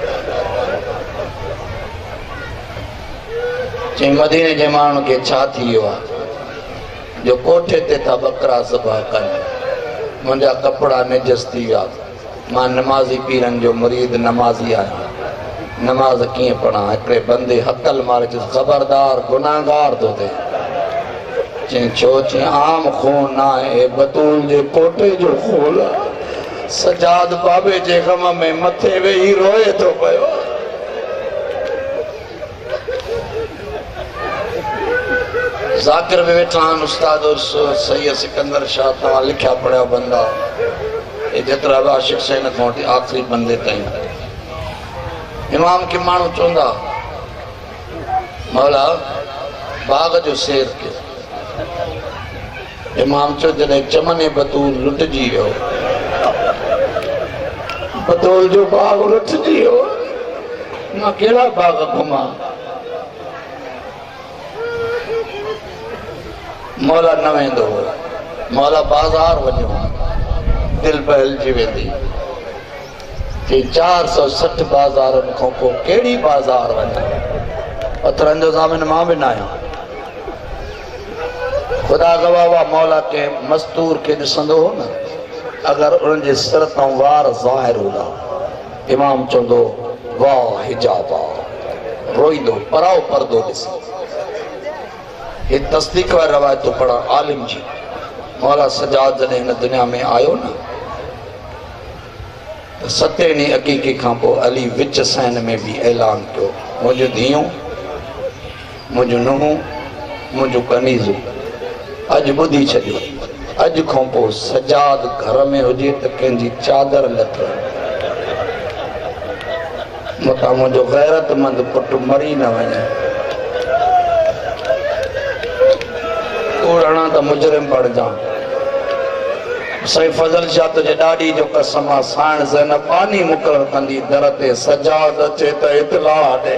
चे मदीने जे माण्हू के छा थियो आ जो कोठे ते था बकरा ज़बह कन मुंहिंजा कपड़ा निजस थी विया मां नमाज़ी पीरन जो मुरीद नमाज़ी आहियां नमाज कीअं पढ़ा हिकिड़े बंदे हकल मारे चयुसि खबरदार गुनाहगार तो थे चई छो चई आम खून ना है बतूल जे कोटे जो खून सजाद बाबे जे गम में मथे वेही रोए तो पयो जाकिर में वेठा उस्ताद सैयद सिकंदर शाह तव्हां लिखिया पढ़िया बंदा ये जेतिरा बि आशिक़ हुसैन खां वठी आख़िरी बंदे ताईं इमाम के माण्हू चवंदा मौला बाग जो शेर के इमाम चो जॾहिं चमन बतूल लुटजी वियो बतूल जो बाग लुटजी वियो मां कहिड़ा बाग घुमा मौला न वेंदो मौला बाज़ार वञो दिल बहलजी वेंदी 460 बाज़ारनि खां पोइ कहिड़ी बाज़ार वञा पथरनि जो ज़ामिन मां बि न आहियां ख़ुदा गवाह मौला के मस्तूर के ॾिसंदो हो न अगर उन जे सिर तां वार ज़ाहिर हूंदा इमाम चवंदो वाह हिजाबा रोईंदो पराओ परदो ॾिसी ये तस्दीक वारी रवायत तो पढ़ा आलिम जी मौला सजाद जॾहिं हिन दुनिया में आयो न तो 7 ॾींहं अक़ीक़े खां पोइ अली विच सैन में भी ऐलान कयो मुंहिंजो धीअ मुंहिंजो नुंहुं मुंहिंजो कनीज़ अॼु ॿुधी छॾियो अॼु खां पोइ सजाद घर में हुजे त कंहिंजी चादर लथ मतां मुंहिंजो गैरतमंद पुटु मरी न वञे कूड़णा त मुजरिम पढ़जा सही फजल शाह तुझे ॾाॾी जो कसम आहे साण ज़ैन पानी मुक़रर कंदी दर ते सजाद अचे त इतला ॾे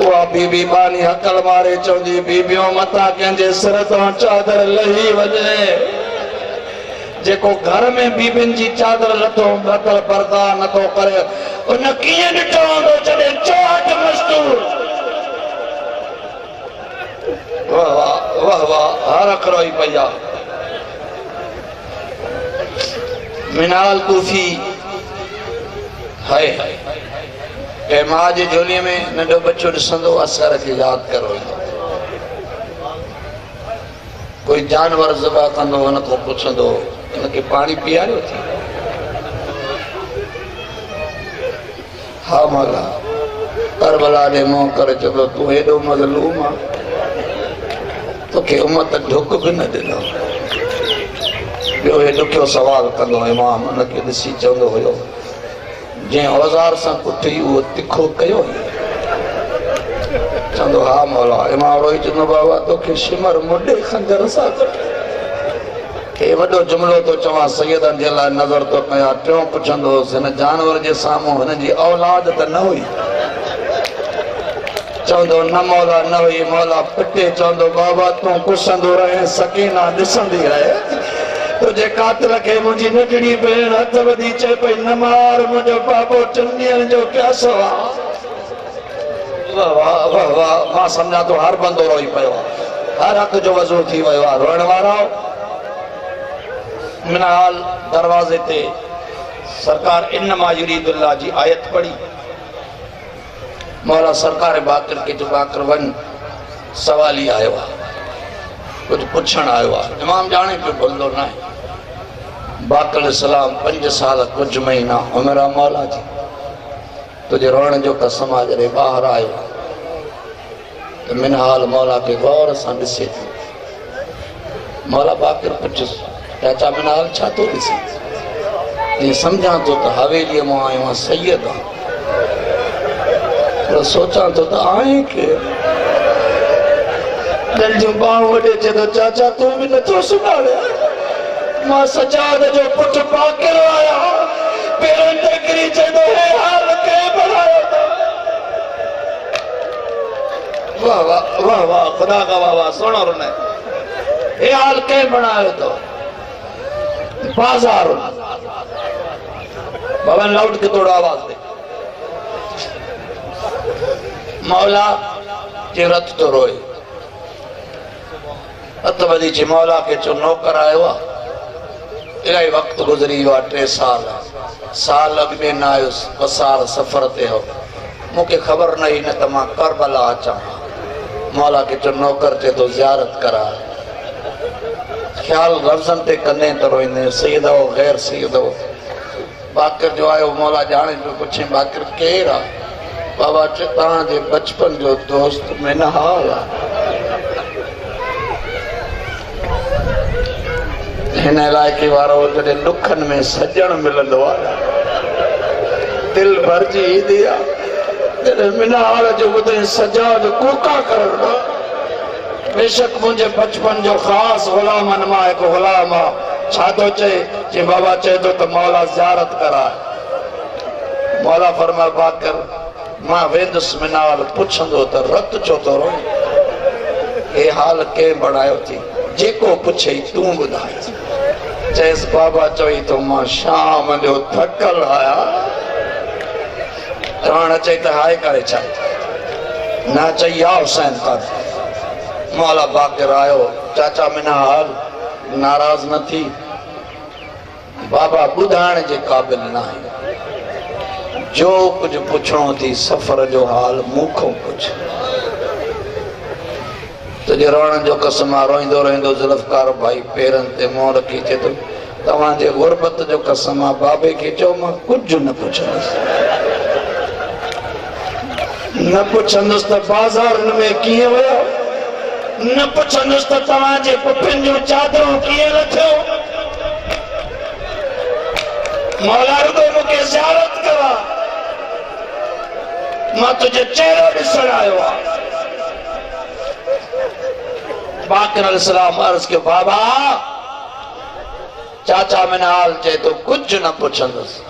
उहा बीबी बानी हकल मारे चवंदी बीबियों मथां कंहिंजे सिर तां चादर लही वञे जेको घर में बीबियुनि जी चादर लथल पर्दा नथो करे उन कीअं ॾिठो हूंदो जॾहिं चौहट मस्तूर वाह वाह वाह वाह हर अखरोई पई आहे मिनाल तूफी हाय के मां जे झोलीअ में नंढो बच्चो ॾिसंदो असर खे यादि करो कोई जानवर ज़बह कंदो हुन खां पुछंदो हिनखे पाणी पीआरियो थी हा मौला करबला ॾे मुंहुं करे चवंदो तूं हेॾो मज़लूम आहे तोखे उमत ढुक भी न ॾिनो ॿियो हे ॾुखियो सवाल कंदो इमाम उनखे ॾिसी चवंदो हुयो जंहिं औज़ार सां कुटी उहो तिखो कयो चवंदो हा मौला इमाम रोई चवंदो बाबा तोखे शिमर मुॾे खंजर सां हे वॾो जुमिलो तो चवां सैयदनि जे लाइ नज़र तो कयां टियों पुछंदो हिन जानवर जे साम्हूं हिन जी औलाद त न हुई चवंदो न मौला न हुई मौला पिटे चवंदो बाबा तूं पुछंदो रहे सकीना ॾिसंदी रहे तुझे कातिल खे मुंहिंजी नंढड़ी भेण हथ वधी चए पई न मार मुंहिंजो बाबो टिनि ॾींहंनि जो प्यासो आहे। वाह वाह वाह वाह, मां सम्झा थो हर बंदो रोई पियो आहे, हर हक़ जो वज़ू थी वियो आहे। रोइण वारा मिनाल दरवाज़े ते सरकार इन्नमा युरीदुल्लाह जी आयत पढ़ी। मौला सरकार बाकर के जो बाकर वन सवाल ही आयो आहे, कुछ पुछण आयो आहे। इमाम जाने पे भुलंदो न आहे। बाकर सलाम 5 साल कुछ महीना उमिरि आहे मौला जी। तुझे रोइण जो कसम आहे जॾहिं ॿाहिरि आयो त मिनहाल मौला खे गौर सां ॾिसे थो। मौला बाकर पुछियुसि चाचा मिनहाल छा थो ॾिसे? ईअं सम्झां थो त हवेलीअ मां आयो आहियां सैयद आहे, पर सोचां थो त आहीं केरु? दिल जूं बाहूं वॾे चए थो चाचा तूं बि नथो सुञाणे, मां सजाद जो पुटु बाकर आहियां। पेरनि ते किरी चए थो हे हाल कंहिं बणायो अथव? वाह वाह वाह वाह, ख़ुदा का वाह वाह, सुहिणो रुन। हे हाल कंहिं बणायो अथव? बाज़ार भवन लाउड के तोड़ आवाज दे। मौला जे रत तो रोए हथ वधी चे मौला के चो नौकर आयो आहे। इलाही वक्त गुज़री वियो आहे, 3 साल अॻु में न आयुसि, 2 साल सफ़र ते हो। मूंखे ख़बर न हुई न त मां करबला अचां। मौला के चो नौकर चए थो ज़ियारत कराए। ख्याल लफ़्ज़नि ते कंदे त रोईंदे सैयद हो गैर सैयद हो। बाकर जो आयो मौला जाने पियो पुछे बाकर केरु आहे? बाबा चए तव्हांजे बचपन जो दोस्त मिनहाल आहे। हिन इलाइक़े वारो जॾहिं ॾुखनि में सजण मिलंदो आहे दिल भरिजी ईंदी आहे। जॾहिं मिनहाल जो ॿुधे सजाद कूका करणु, बेशक मुंहिंजे बचपन जो ख़ासि ग़ुलामनि मां हिकु ग़ुलाम आहे। छा थो चए बाबा चए थो त मौला ज़ियारत कराए। मौला फरमा बाकर मां वेंदुसि मिनहाल पुछंदो त रत छो थो रोई? हे हाल कंहिं बणायो थी? जेको पुछे तूं ॿुधाए। चएसि बाबा चई तो मां शाम जो थकल आहियां। रहण चई त हाय करे छा न चई आ हुसैन कर। मौला बाकर आयो। चाचा मिनहाल नाराज न थी, बाबा ॿुधाइण जे क़ाबिल न आहे। जो कुझु पुछणो थी सफ़र जो हाल मूंखों पुछ। तुझे रोइण जो कसम आहे। रोईंदो रोईंदो ज़ुल्फ़कार भाई पेरनि ते मुंहुं रखी चए थो तव्हांजे गुरबत जो कसम आहे। बाबे खे चओ मां कुझु न पुछंदुसि, न पुछंदुसि त बाज़ारनि में कीअं वियो, न पुछंदुसि त तव्हांजे पुफियुनि जूं चादरूं कीअं लथियो। मौला रुगो मूंखे ज़ियारत करा, मां तुंहिंजो चेहरो ॾिसण आयो आहियां। बाकर अलैहिस्सलाम अर्ज़ कयो बाबा चाचा मिनहाल चए तो कुछ न पुछंदुसि,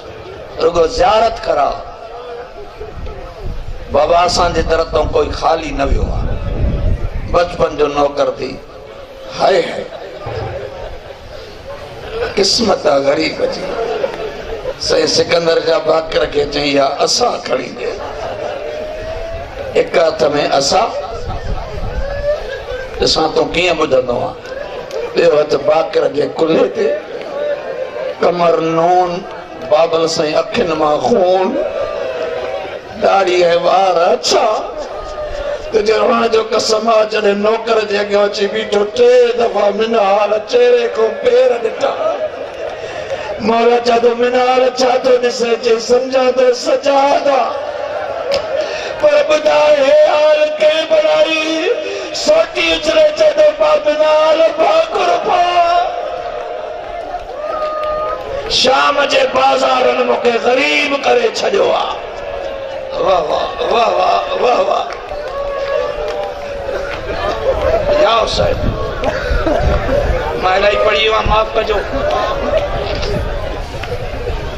रुगो ज़ियारत करा। बाबा असांजे दर तो कोई खाली न वियो आहे। बचपन जो नौकर थी हाय हाय किस्मत आहे ग़रीब जी। सही सिकंदर जा बाकर खे चई हा असां खणी ॾे। हिकु हथ में असां ॾिसां तो कीअं ॿुधंदो आहे, ॿियो हथ बाकर जे कुल्हे ते, कमर नून, बाबल साईं अखियुनि मां खून, दाढ़ी ऐं वार अच्छा। तुंहिंजे रोइण जो कसम आहे जॾहिं नौकर जे अॻियां अची बीठो 3 दफ़ा मिनहाल चेहरे खां पेर ॾिठा। मौला चए थो मिनहाल छा थो ॾिसे? चई सम्झां थो सजाद आहे, पर ॿुधाए हे हाल कंहिं बणाई? सोटी उछले चए थो मिनहाल भाकुर पा। शाम जे बाज़ारनि मूंखे ग़रीब करे छॾियो आहे। वाह वाह वाह वाह वाह वाह या हुसैन। मां इलाही पढ़ी आहे, माफ़ कजो,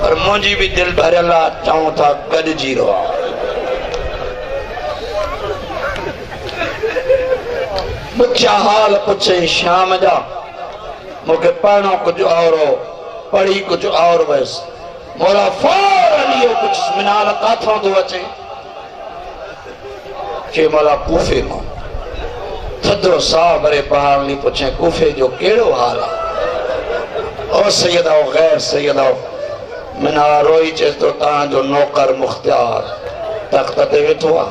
पर मुंहिंजी बि दिलि भरियल आहे। चऊं था गॾिजी रहो। पुछिया हाल पुछे शाम जा, मुझे पढ़ना कुछ और हो, पढ़ी कुछ और बस मौला फौरन यो कुछ मिनाल काथों तो अचे के मौला कूफे में थदो साह भरे पहाड़ नहीं पूछे कूफे जो केड़ो हाल है। ओ सैयदा गैर सैयदा मिना रोई चेस तो ता जो नौकर मुख्तियार तख्त ते वेठो आ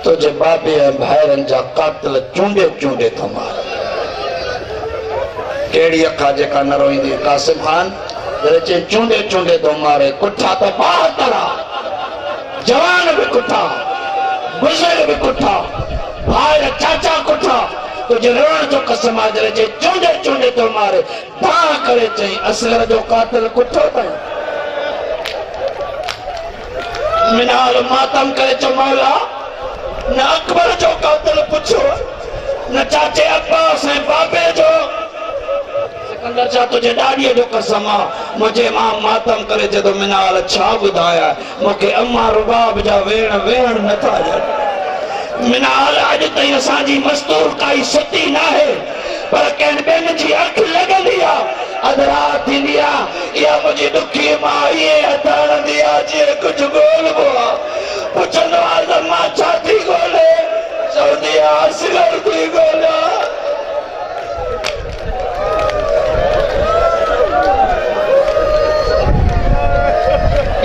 तुझे बाबे भाइरन जा कातिल चूंडे चूंडे थो मार केड़ी अखा जेका न रोईंदी कासिम खान चे चूंडे चूंडे तो मारे कुठा तो बाहर तरा जवान भी कुठा बुजुर्ग भी कुठा भाई चाचा कुठा तुझे रोण जो कसम आ जरे चे चूंडे चूंडे तो मारे धा करे चई असगर जो कातिल कुठो ता मिनाल मातम करे चो मौला न अकबर जो कातिल पुछो न चाचे अब्बास ऐं बाबे जो सिकंदर छा तुझे ॾाॾीअ जो कसम आ मुझे मां मातम करे चे तो मिनाल छा ॿुधाया मूंखे अम्मा रुबाब जा वेण वेण नथा ॼण मिनाल अॼु ताईं असांजी मस्तूर काई सुती न आहे पर कंहिं ॿियनि जी अख लॻंदी आहे अधु राति थींदी आहे इहा मुंहिंजी ॾुखी मां इहे हथ हणंदी आहे जीअं कुझु ॻोल्हबो आहे पुछंदो आहे त मां छा थी ॻोल्हे चवंदी आहे असगर थी ॻोल्हियां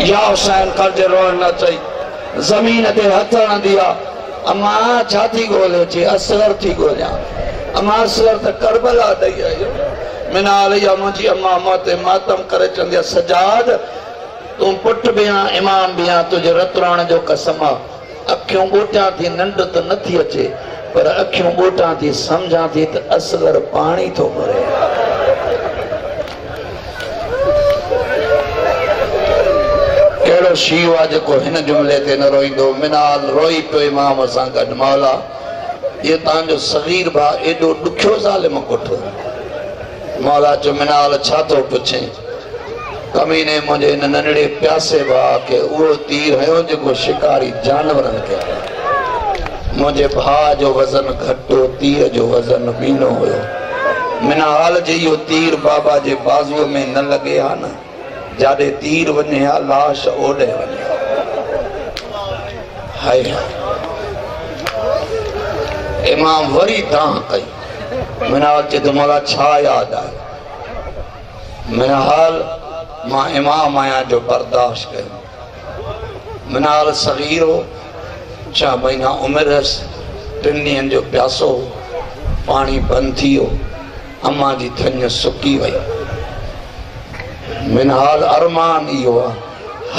या हुसैन कर्ज रोअण न चई ज़मीन ते हथ हणंदी आहे अम्मा छा थी ॻोल्हे चे असगर थी ॻोल्हियां अम्मा असगर त करबला ॾेई आयो मिनाल या मुंहिंजी अम्मा मूं ते मातम करे चवंदी आहे सजाद तूं पुट बि आहीं इमाम बि आहीं तुंहिंजे रतराण जो कसम आहे अखियूं ॻोटियां थी निंड त नथी अचे पर अखियूं ॻोटां थी सम्झां थी त असगर पाणी थो भरे केड़ो शीव आहे जेको हिन जुमिले ते न रोईंदो मिनाल रोई पियो इमाम सां गॾु मौला ये तव्हांजो सगीर भाउ एॾो ॾुखियो ज़ालिम कोठो मौला चयो मिनाल छा थो पुछे कमीने मुंहिंजे हिन नंढड़े प्यासे भाउ खे उहो तीर हयो जेको शिकारी जानवरनि खे मुंहिंजे भाउ जो वज़न घटि हो तीर जो वज़न ॿीनो हुयो मिनाल जे इहो तीर बाबा जे बाज़ूअ में न लॻे हा न जाॾे तीर वञे हा लाश ओॾे वञे हाय इमाम वरी दाह कई मिनाल चए तो मौला छा यादि आहे मिनाल मां इमाम आहियां जो बर्दाश्त कयो मिनाल सगीर हो 6 महीना उमिरि हुअसि 3 ॾींहंनि जो प्यासो पाणी बंदि थी वियो अम्मा जी थञ सुकी वई मिनाल अरमान इहो आहे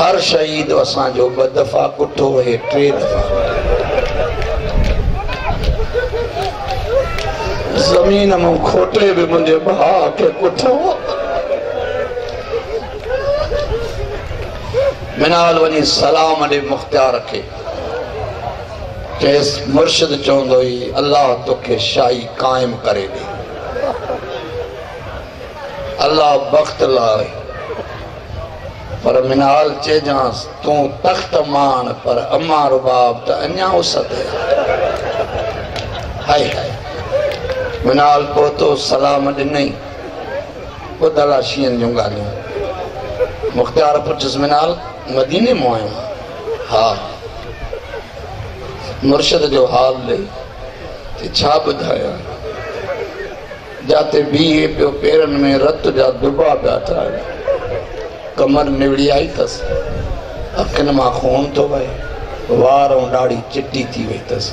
हर शहीद असांजो 2 दफ़ा कुठो वहे 3 दफ़ा ज़मीन में खोटे भी मुझे भाउ के कुठो मिनाल वनी सलाम ॾे मुख्तियार खे चेस मुर्शिद चवंदो ही अल्लाह तोखे शाही कायम करे ॾे अल्लाह बख्त लाए पर मिनाल चेजांस तू तख्त मान पर अम्मा रुबाब त अञा उसत हाय हाय मिनाल पोतो सलाम ॾिनई ॿुधल शीअनि जूं ॻाल्हियूं मुख्तियार पुछिस मिनाल मदीने मां आयो हा मुर्शिद जो हाल ॾे छा ॿुधाया जाते बीहे पियो पेरनि में रत जा दुबा पिया ठाहे कमर निवड़ी आई अथसि अखियुनि मां खून थो वहे वार ऐं ॾाढ़ी चिटी थी वई अथसि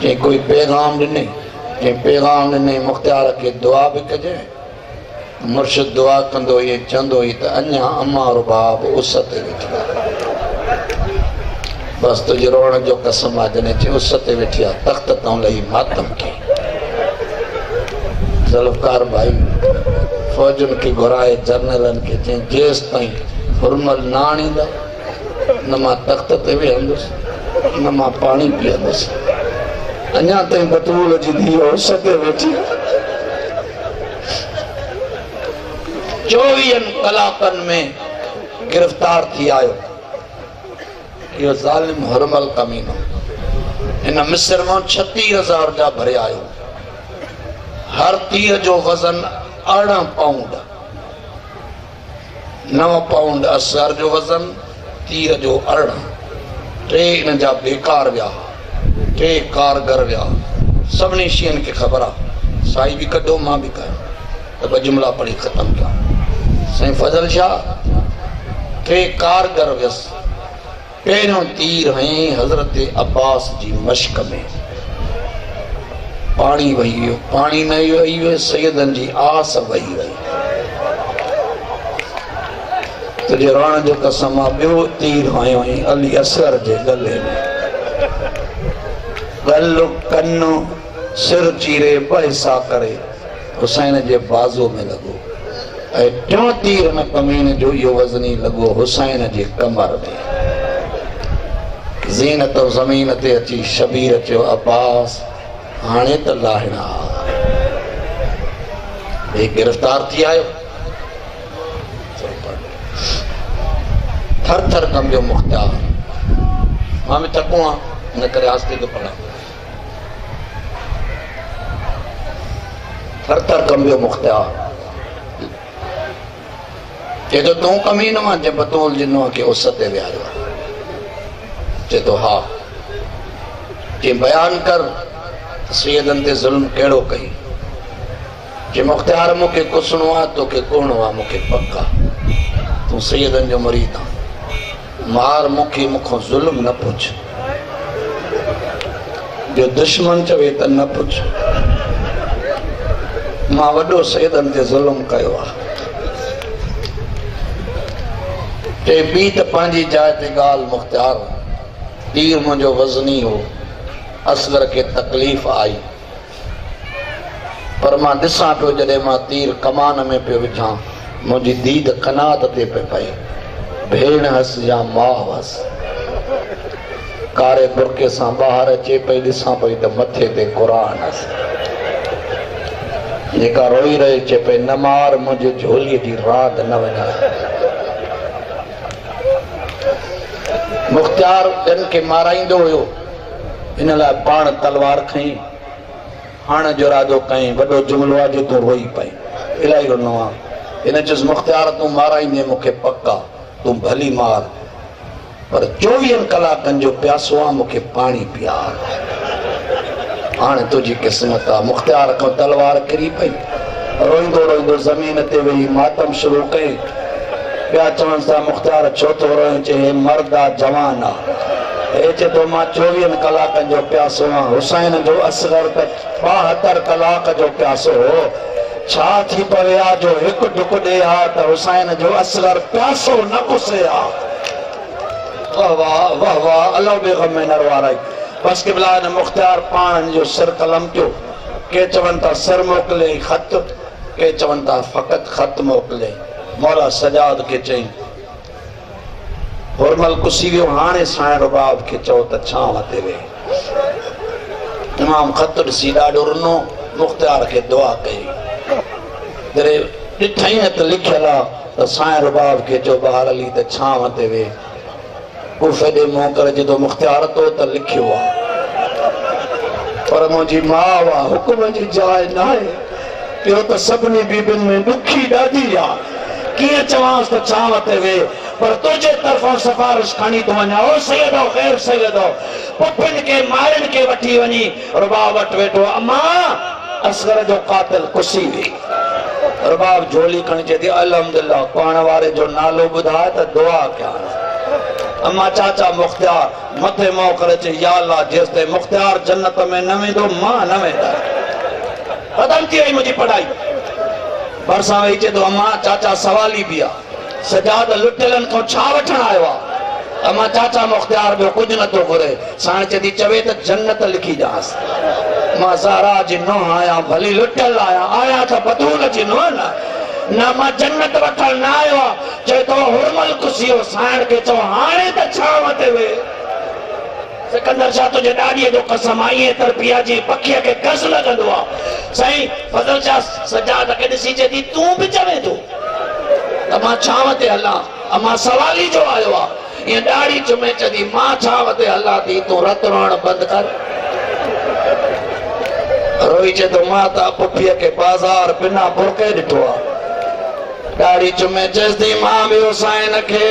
जंहिं कोई पैगाम ॾिनई जंहिं पैगाम ॾिनई मुख्तियार खे दुआ बि कजे मुर्शिद दुआ कंदो इहे चवंदो ई त अञा अम्मा रुबाब उस ते वेठी आहे बसि तुंहिंजे रोअण जो कसम आहे जॾहिं चई उस ते वेठी आहे तख़्त तां लही मातम खे ज़ुल्फ़कार भाई फौजनि खे घुराए जनरलनि खे चई जेसि ताईं फुरमल न आणींदा न मां तख़्त ते वेहंदुसि न मां पाणी पीअंदुसि अञा ताईं बतूल जी धीउ उस ते वेठी 24 कलाकनि में गिरफ़्तार थी आयो इहो ज़ालिम हुरमल कमीनो इन मिस्र में 36,000 जा भरे आयो हर तीर जो वज़न 18 पाउंड, 9 पाउंड असर जो वज़न, तीर जो 18। 3 इन जा बेकार विया, 3 कारगर विया। सभिनी शयुनि खे ख़बर आहे, साई बि कढो मां बि कयो, त ॿ जुमिला पढ़ी ख़तमु कया। साईं फज़ल शाह 3 कारगर वियसि। पहिरियों तीर हई हज़रत अब्बास जी मश्क में, पाणी वही वियो, पाणी न वही वियो, सैयदनि जी आस वही वई। तुंहिंजे रण जो कसम आहे, ॿियो तीर हयो हुई अली असगर जे गले में। गल कन्नु सिर चीरे ॿ हिसा करे हुसैन जे बाज़ो में लॻो, ऐं टियों तीर में कमीन जो इहो वज़नी लॻो हुसैन जे कमर में। ज़ीनत ज़मीन ते अची शबीर चयो, अब्बास हाणे त लाहिणा, हे गिरफ़्तार थी आयो। थर थर कंबियो मुख्तार, मां बि थको आहियां, हिन करे आस्ते थो पढ़ां। थर थर कंबियो मुख्तार, चए थो तूं कमीनो आहे, जे बतूल जिनो आहे कि उस ते विहारियो आहे। चए थो हा, जे बयान कर सैयदनि ते ज़ुल्म कहिड़ो कई। जे मुख्तार मूंखे कुसणो आहे, तोखे कोहणो आहे, मूंखे पक आहे, तूं सैयदनि जो मुरीद आहे, मार मूंखे, मूंखां ज़ुल्म न पुछ, जो दुश्मन चवे त न पुछ। मां वॾो सैयदनि ते ज़ुल्म कयो आहे। टे ॿी त पंहिंजी जाइ ते ॻाल्हि मुख्तार, तीर मुंहिंजो वज़नी हो, असगर खे तकलीफ़ आई, पर मां ॾिसां पियो जॾहिं मां तीर कमान में पियो विझां, मुंहिंजी दीद कनात ते पे पई। भेण हस या माउ हस, कारे बुरके सां ॿाहिरि अचे पई, ॾिसां पई त मथे ते क़ुरान हस। जेका रोई रहे चए पई, न मार मुंहिंजे झोलीअ जी रात न वञाए। मुख्तार ॿियनि खे माराईंदो हुयो, हिन लाइ पाण तलवार खई, हाणे जो इरादो कई, वॾो जुमिलो आहे जो तूं रोई पई, इलाही रोनो आहे। हिन चयुसि, मुख्तार तूं माराईंदे मूंखे पक आहे, तूं भली मार, पर 24 कलाकनि जो प्यासो आहे, मूंखे पाणी पियार। हाणे तुंहिंजी क़िस्मत आहे। मुख्तार खां तलवार किरी पई, रोईंदो रोईंदो ज़मीन ते वेही मातम शुरू कई। ॿिया चवनि था मुख्तार छो थो रोए, चए हे मर्द आहे, जवान आहे। हे चए थो मां 24 कलाकनि जो प्यासो आहियां, हुसैन जो असगर त 72 कलाक जो प्यासो हो। छा थी पवे आहे जो हिकु ढुक ॾे हा त हुसैन जो असगर प्यासो न पुसे हा। वाह वाह वाह वाह, अल्लाह बे गम में न रुआराई। बस के बिला ने मुख्तार पान जो सिर कलम कयो, के चवनि था सिर मोकिले ख़त, के चवनि था फ़क़त ख़त मोकिले। मौला सजाद खे चई, हुरमल कुसी वियो, हाणे साईं रुबाब खे चओ त छांव ते वेह। इमाम ख़त ॾिसी ॾाढो रुनो, मुख्तार खे दुआ कई। जॾहिं ॾिठई त लिखियलु आहे त साईं रुबाब खे चओ ॿाहिरि हली त छांव ते वेह। कूफे ॾे मुंहुं करे चए मुख्तार तो त लिखियो आहे, पर मुंहिंजी माउ आहे, हुकुम जी जाइ न आहे। पियो त सभिनी बीबियुनि में ॾुखी ॾाढी आहे, कीअं चवांसि त छांव ते वेह, पर तुंहिंजे तरफ़ां सिफारिश खणी थो वञा। ओ सैयदो ग़ैर सैयदो, पुफियुनि खे माइयुनि खे वठी वञी रुबाब वटि वेठो, अम्मा असगर जो क़ातिल कुसी हुई। रुबाब झोली खणी चए थी, अल्हम्दुलिल्लाह, पाण वारे जो नालो ॿुधाए त दुआ कयां। अम्मा चाचा मुख्तार मथे मोह करे चए, या अल्लाह, जेसि ताईं मुख्तार जन्नत में न वेंदो मां न वेंदा। ख़तम थी वई मुंहिंजी पढ़ाई। भरिसां वेही चए थो, अम्मा चाचा सवाली बि आहे, सजाद लुटियलनि खां छा वठण आयो आहे। अम्मा चाचा मुख्तार ॿियो कुझु नथो घुरे, साण चए थी चवे त जन्नत लिखी ॾियांसि। मां ज़हरा जी नुंहुं आहियां, भली लुटियल आहियां त बतूल जी नुंहुं न मां जन्नत वठण न आयो आहे। चए थो हुरमल कुसी हो, साइण खे चओ हाणे त छांव ते वेह। सिकंदर शाह तुंहिंजे ॾाॾीअ जो कसम आहे, ईअं तरबिया जी पखीअ खे कस लॻंदो आहे। साईं फज़ल शाह सजाद खे ॾिसी चए थी, तूं बि चवे थो त मां छांव ते हलां? अमां सवाली जो आयो आहे। ईअं ॾाढ़ी चुमे चए थी, मां छांव ते हलां थी, तूं रत रोअण बंदि कर। रोई चे तो माता पुफीअ के बाज़ार बिना बुरके ॾिठो आहे। ॾाढ़ी चुमे चएसि मां बि हुसैन खे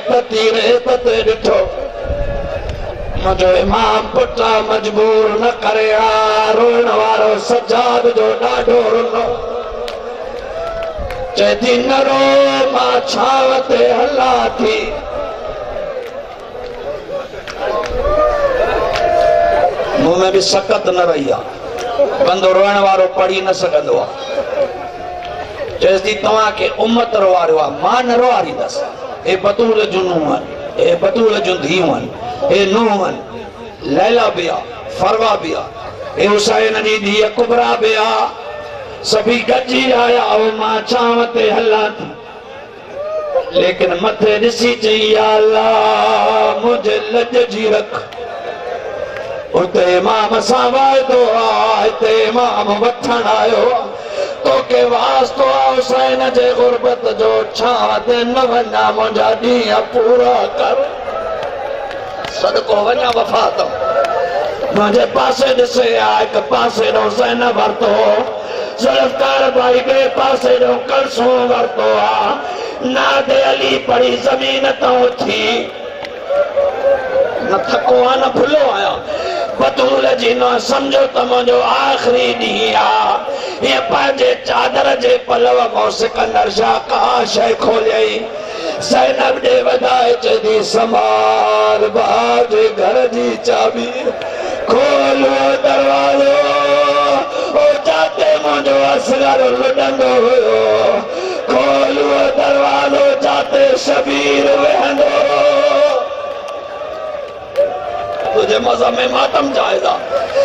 ततीरे तते ॾिठो। मुंहिंजो इमाम पुटा मजबूर न करे आ। रोइण वारो सजाद जो ॾाढो रुनो। चए थी न रो मां छांव ते हलां थी। मुंह में भी सकत न रही आहे। बंदो रोइण वारो पढ़ी न सघंदो आहे। चएसि थी तव्हांखे उम्मत रोआरियो आहे, मां न रोआरींदसि। हे बतूल जूं नूंहं आहिनि, हे बतूल जूं धीअरूं आहिनि, हे नूंहं आहिनि। लैला बि आहे, फरवा बि आहे, हे हुसैन जी धीअ कुबरा बि आहे। सभी गॾिजी आया ऐं मां छांव ते हलां थी। लेकिन मथे ॾिसी चई या अल्लाह मुंहिंजे लॼ जी रख। उते इमाम सां वाइदो आहे, हिते इमाम वठण आयो आहे। तोखे वास्तो आहे हुसैन जे गुरबत जो, छांव ते न वञा, मुंहिंजा ॾींहं पूरा कर। सदको वञा वफ़ा तो मुंहिंजे पासे ॾिसे आ। हिकु पासे ॾो हुसैन वरितो, ज़ुल्फ़कार भाई ॿिए पासे ॾो कलसूं वरितो आहे। नादे अली पढ़ी ज़मीन तां उथी। न थको आहे न भुलो आहियां। बतूल जी न सम्झो त मुंहिंजो आख़िरी ॾींहुं आहे। हीअं पंहिंजे चादर जे पलव मां सिकंदर शाह का शइ खोलियई। ज़ैनब ॾे वधाए चई संभाल भाउ जे घर जी चाबी। खोलो दरवाज़ो, ओ जाते मुंहिंजो असगर लुॾंदो हुयो। खोलो दरवाज़ो, जाते शबीर वेहंदो। तुझे मज़ा में मातम जाएगा।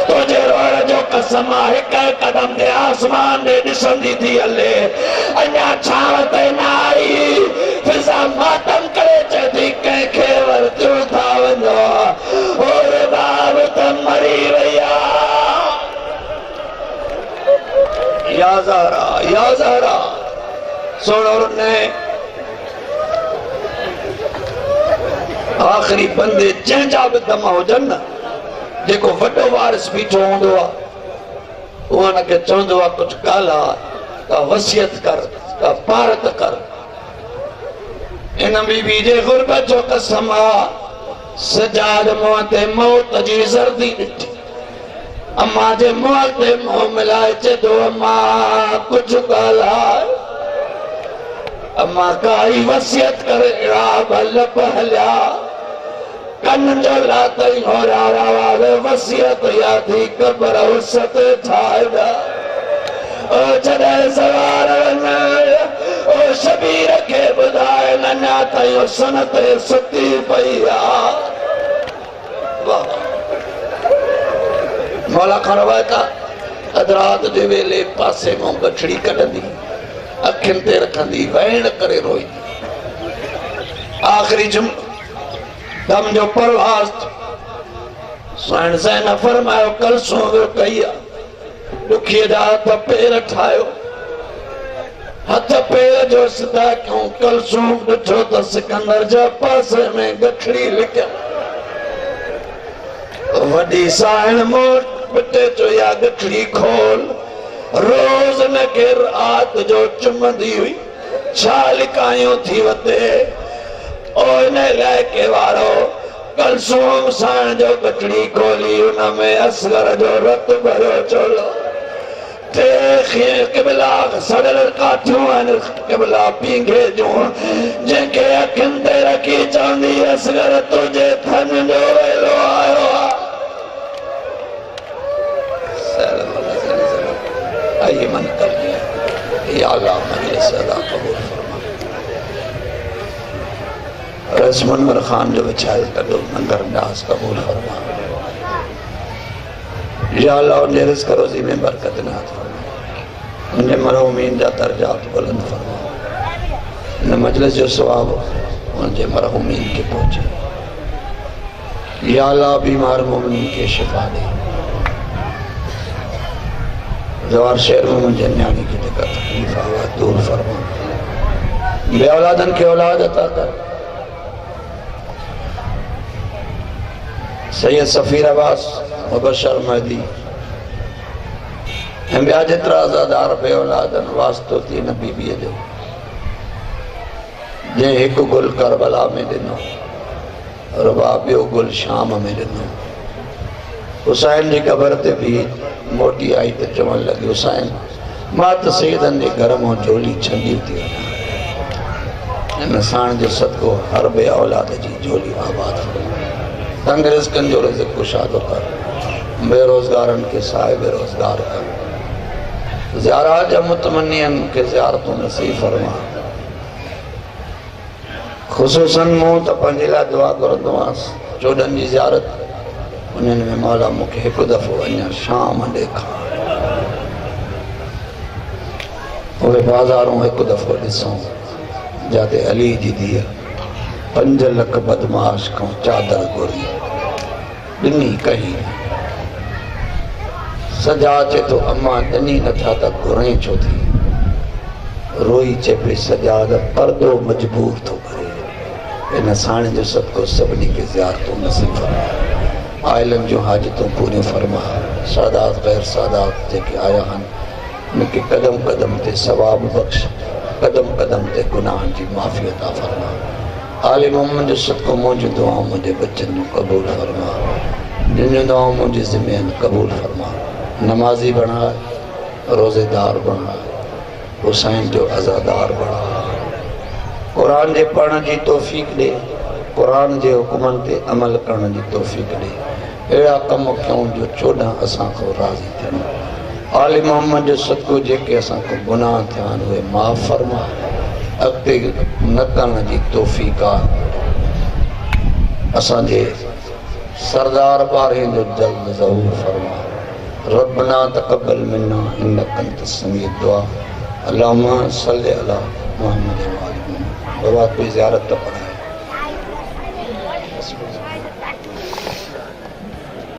तुझे रोइण जो कसम आहे, हिक कदम ते आसमान ॾे ॾिसंदी थी हले। अञा छांव ते न आई, फिज़ा मातम करे चए थी कंहिंखे वरतियो था वञो। और बाब त मरी वई आहे। या ज़हरा, या ज़हरा सोणो ने आख़िरी बंदे जंहिंजा बि दम हुजनि न, जेको वॾो वारिस बीठो हूंदो आहे, उहो हुनखे चवंदो आहे कुझु ॻाल्हि आहे, का वसियत कर, का पारत कर। इन बीबी जे गुरबत जो कसम आहे। सजाद मुंहं ते मौत जी ज़र्दी ॾिठी। अम्मा जे मुंहं ते मुंहुं मिलाए चए थो अम्मा कुझु ॻाल्हि। अम्मा काई वसियत करे अहिड़ा भल हलिया। कन जो लातई होरारा वारे वसियत यादी कबर उसत ठाहिया। ओ जॾहिं सवार ओ शबीर खे ॿुधाए अञा ताईं हुसन ते सुती पई आहे। मौला खां रवायत आहे, अध रात जे वेले पासे मां बछड़ी कढंदी, अखियुनि ते रखंदी, वहण करे रोईंदी। आख़िरी दम जो परवाज़ साईं ज़ैनब फरमायो कलसूं वियो कई आहे। ॾुखीअ जा हथ पेर ठाहियो, हथ पेर जो सिधा कयूं। कलसूं ॾिठो त सिकंदर जा पासे में गठड़ी लिकियलु। वॾी साइण मोट पिटे चयो या गठड़ी खोल। रोज़ न के रात जो चुमंदी हुई, छा लिकायूं थी वते। ओ इन इलाइक़े वारो कलसूम साइण जो गठड़ी खोली, उनमें असगर जो रत भरियो चोलो। टे क़िबला सड़ल काठियूं आहिनि, क़िबला पींघे जूं, जंहिंखे अखियुनि ते रखी चवंदी असगर तुंहिंजे थन जो वेलो आयो आहे। आइए मन कर लिया, या अल्लाह मजलिस अदा कबूल फरमा। रस्म अनवर खान जो विछायल कदो नंगर अंदाज कबूल फरमा। या अल्लाह उनजे रिज़्क़ रोज़ी में बरकत नात फरमा। उनजे मरहूमीन जा दर्जात बुलंद फरमा। इन मजलिस जो सवाब उनजे मरहूमीन के पहुंचे। या अल्लाह बीमार मोमिन के शिफा दे। जवार शहर में मुझे न्याणी की जेका तकलीफ आवा दूर फरमा। बे औलादन के औलाद अता कर। सैयद सफीर अब्बास मुबशर महदी ऐं ॿिया जेतिरा आज़ादार बे औलादन वास्तो थी न बीबीअ जो जंहिं हिकु गुल करबला में ॾिनो रुबा ॿियो गुल शाम में ॾिनो हुसैन जी क़बर ते बि मोटी आई त चवणु लॻी हुसैन मां त सैदनि जे घर मां झोली छंडी थी वञा हिन साण जो सदको हर बे औलाद जी झोली आबाद तंग रिज़्क़नि जो रिज़्क़ कुशादो कर बेरोज़गारनि खे साए बेरोज़गार कर ज़ियारत जा मुतमन्नियन खे ज़ियारतूं नसीब फरमा ख़ुसूसन मूं त पंहिंजे लाइ दुआ करंदो आहियां चोॾहनि जी ज़ियारत उन्हनि में मौला मूंखे हिकु दफ़ो अञा शाम ॾेखार उहे बाज़ारूं हिकु दफ़ो ॾिसूं जाते अली जी धीअ 5 लख बदमाश खां चादर घुरी ॾिनी कहीं सजा चे तो अम्मा ॾिनी नथा त घुरें छो थी रोई चे पे सजाद पर्दो मजबूर थो करे इन साण जो सदको सभिनी खे ज़ियारतूं नसीब फरमा आइलनि जूं हाजतूं पूरियूं फरमा सादात गैर सादात जेके आया आहिनि उनखे कदम कदम ते सवाब बख़्श कदम कदम ते गुनाहनि जी माफ़ी अता फरमा आले मोहम्मद जो सदको मुंहिंजूं दुआऊं मुंहिंजे बच्चनि जूं क़बूल फरमा जिन जूं दुआऊं मुंहिंजे ज़िम्मे आहिनि क़बूल फरमा नमाज़ी बणाए रोज़ेदार बणाए हुसैन जो अज़ादार बणाए क़ुरान जे पढ़ण जी तौफ़ीक़ ॾे क़ुरान जे हुकुमनि ते अमल करण जी तौफ़ीक़ ॾे अहिड़ा कम कयूं जो 14 असां खां राज़ी थियनि आले मोहम्मद जो सदको जेके असां खां गुनाह थिया आहिनि उहे माफ़ फरमा अॻिते न करण जी तौफ़ीक़ आहे असांजे सरदार ॿारहं जो जल्द ज़हूर फरमा रब्बना तक़ब्बल मिन्ना इन्नका अंतस समीउद दुआ अल्लाहुम्मा सल्लि अला मुहम्मद व आलि मुहम्मद बाबा कोई ज़ियारत त पढ़ाए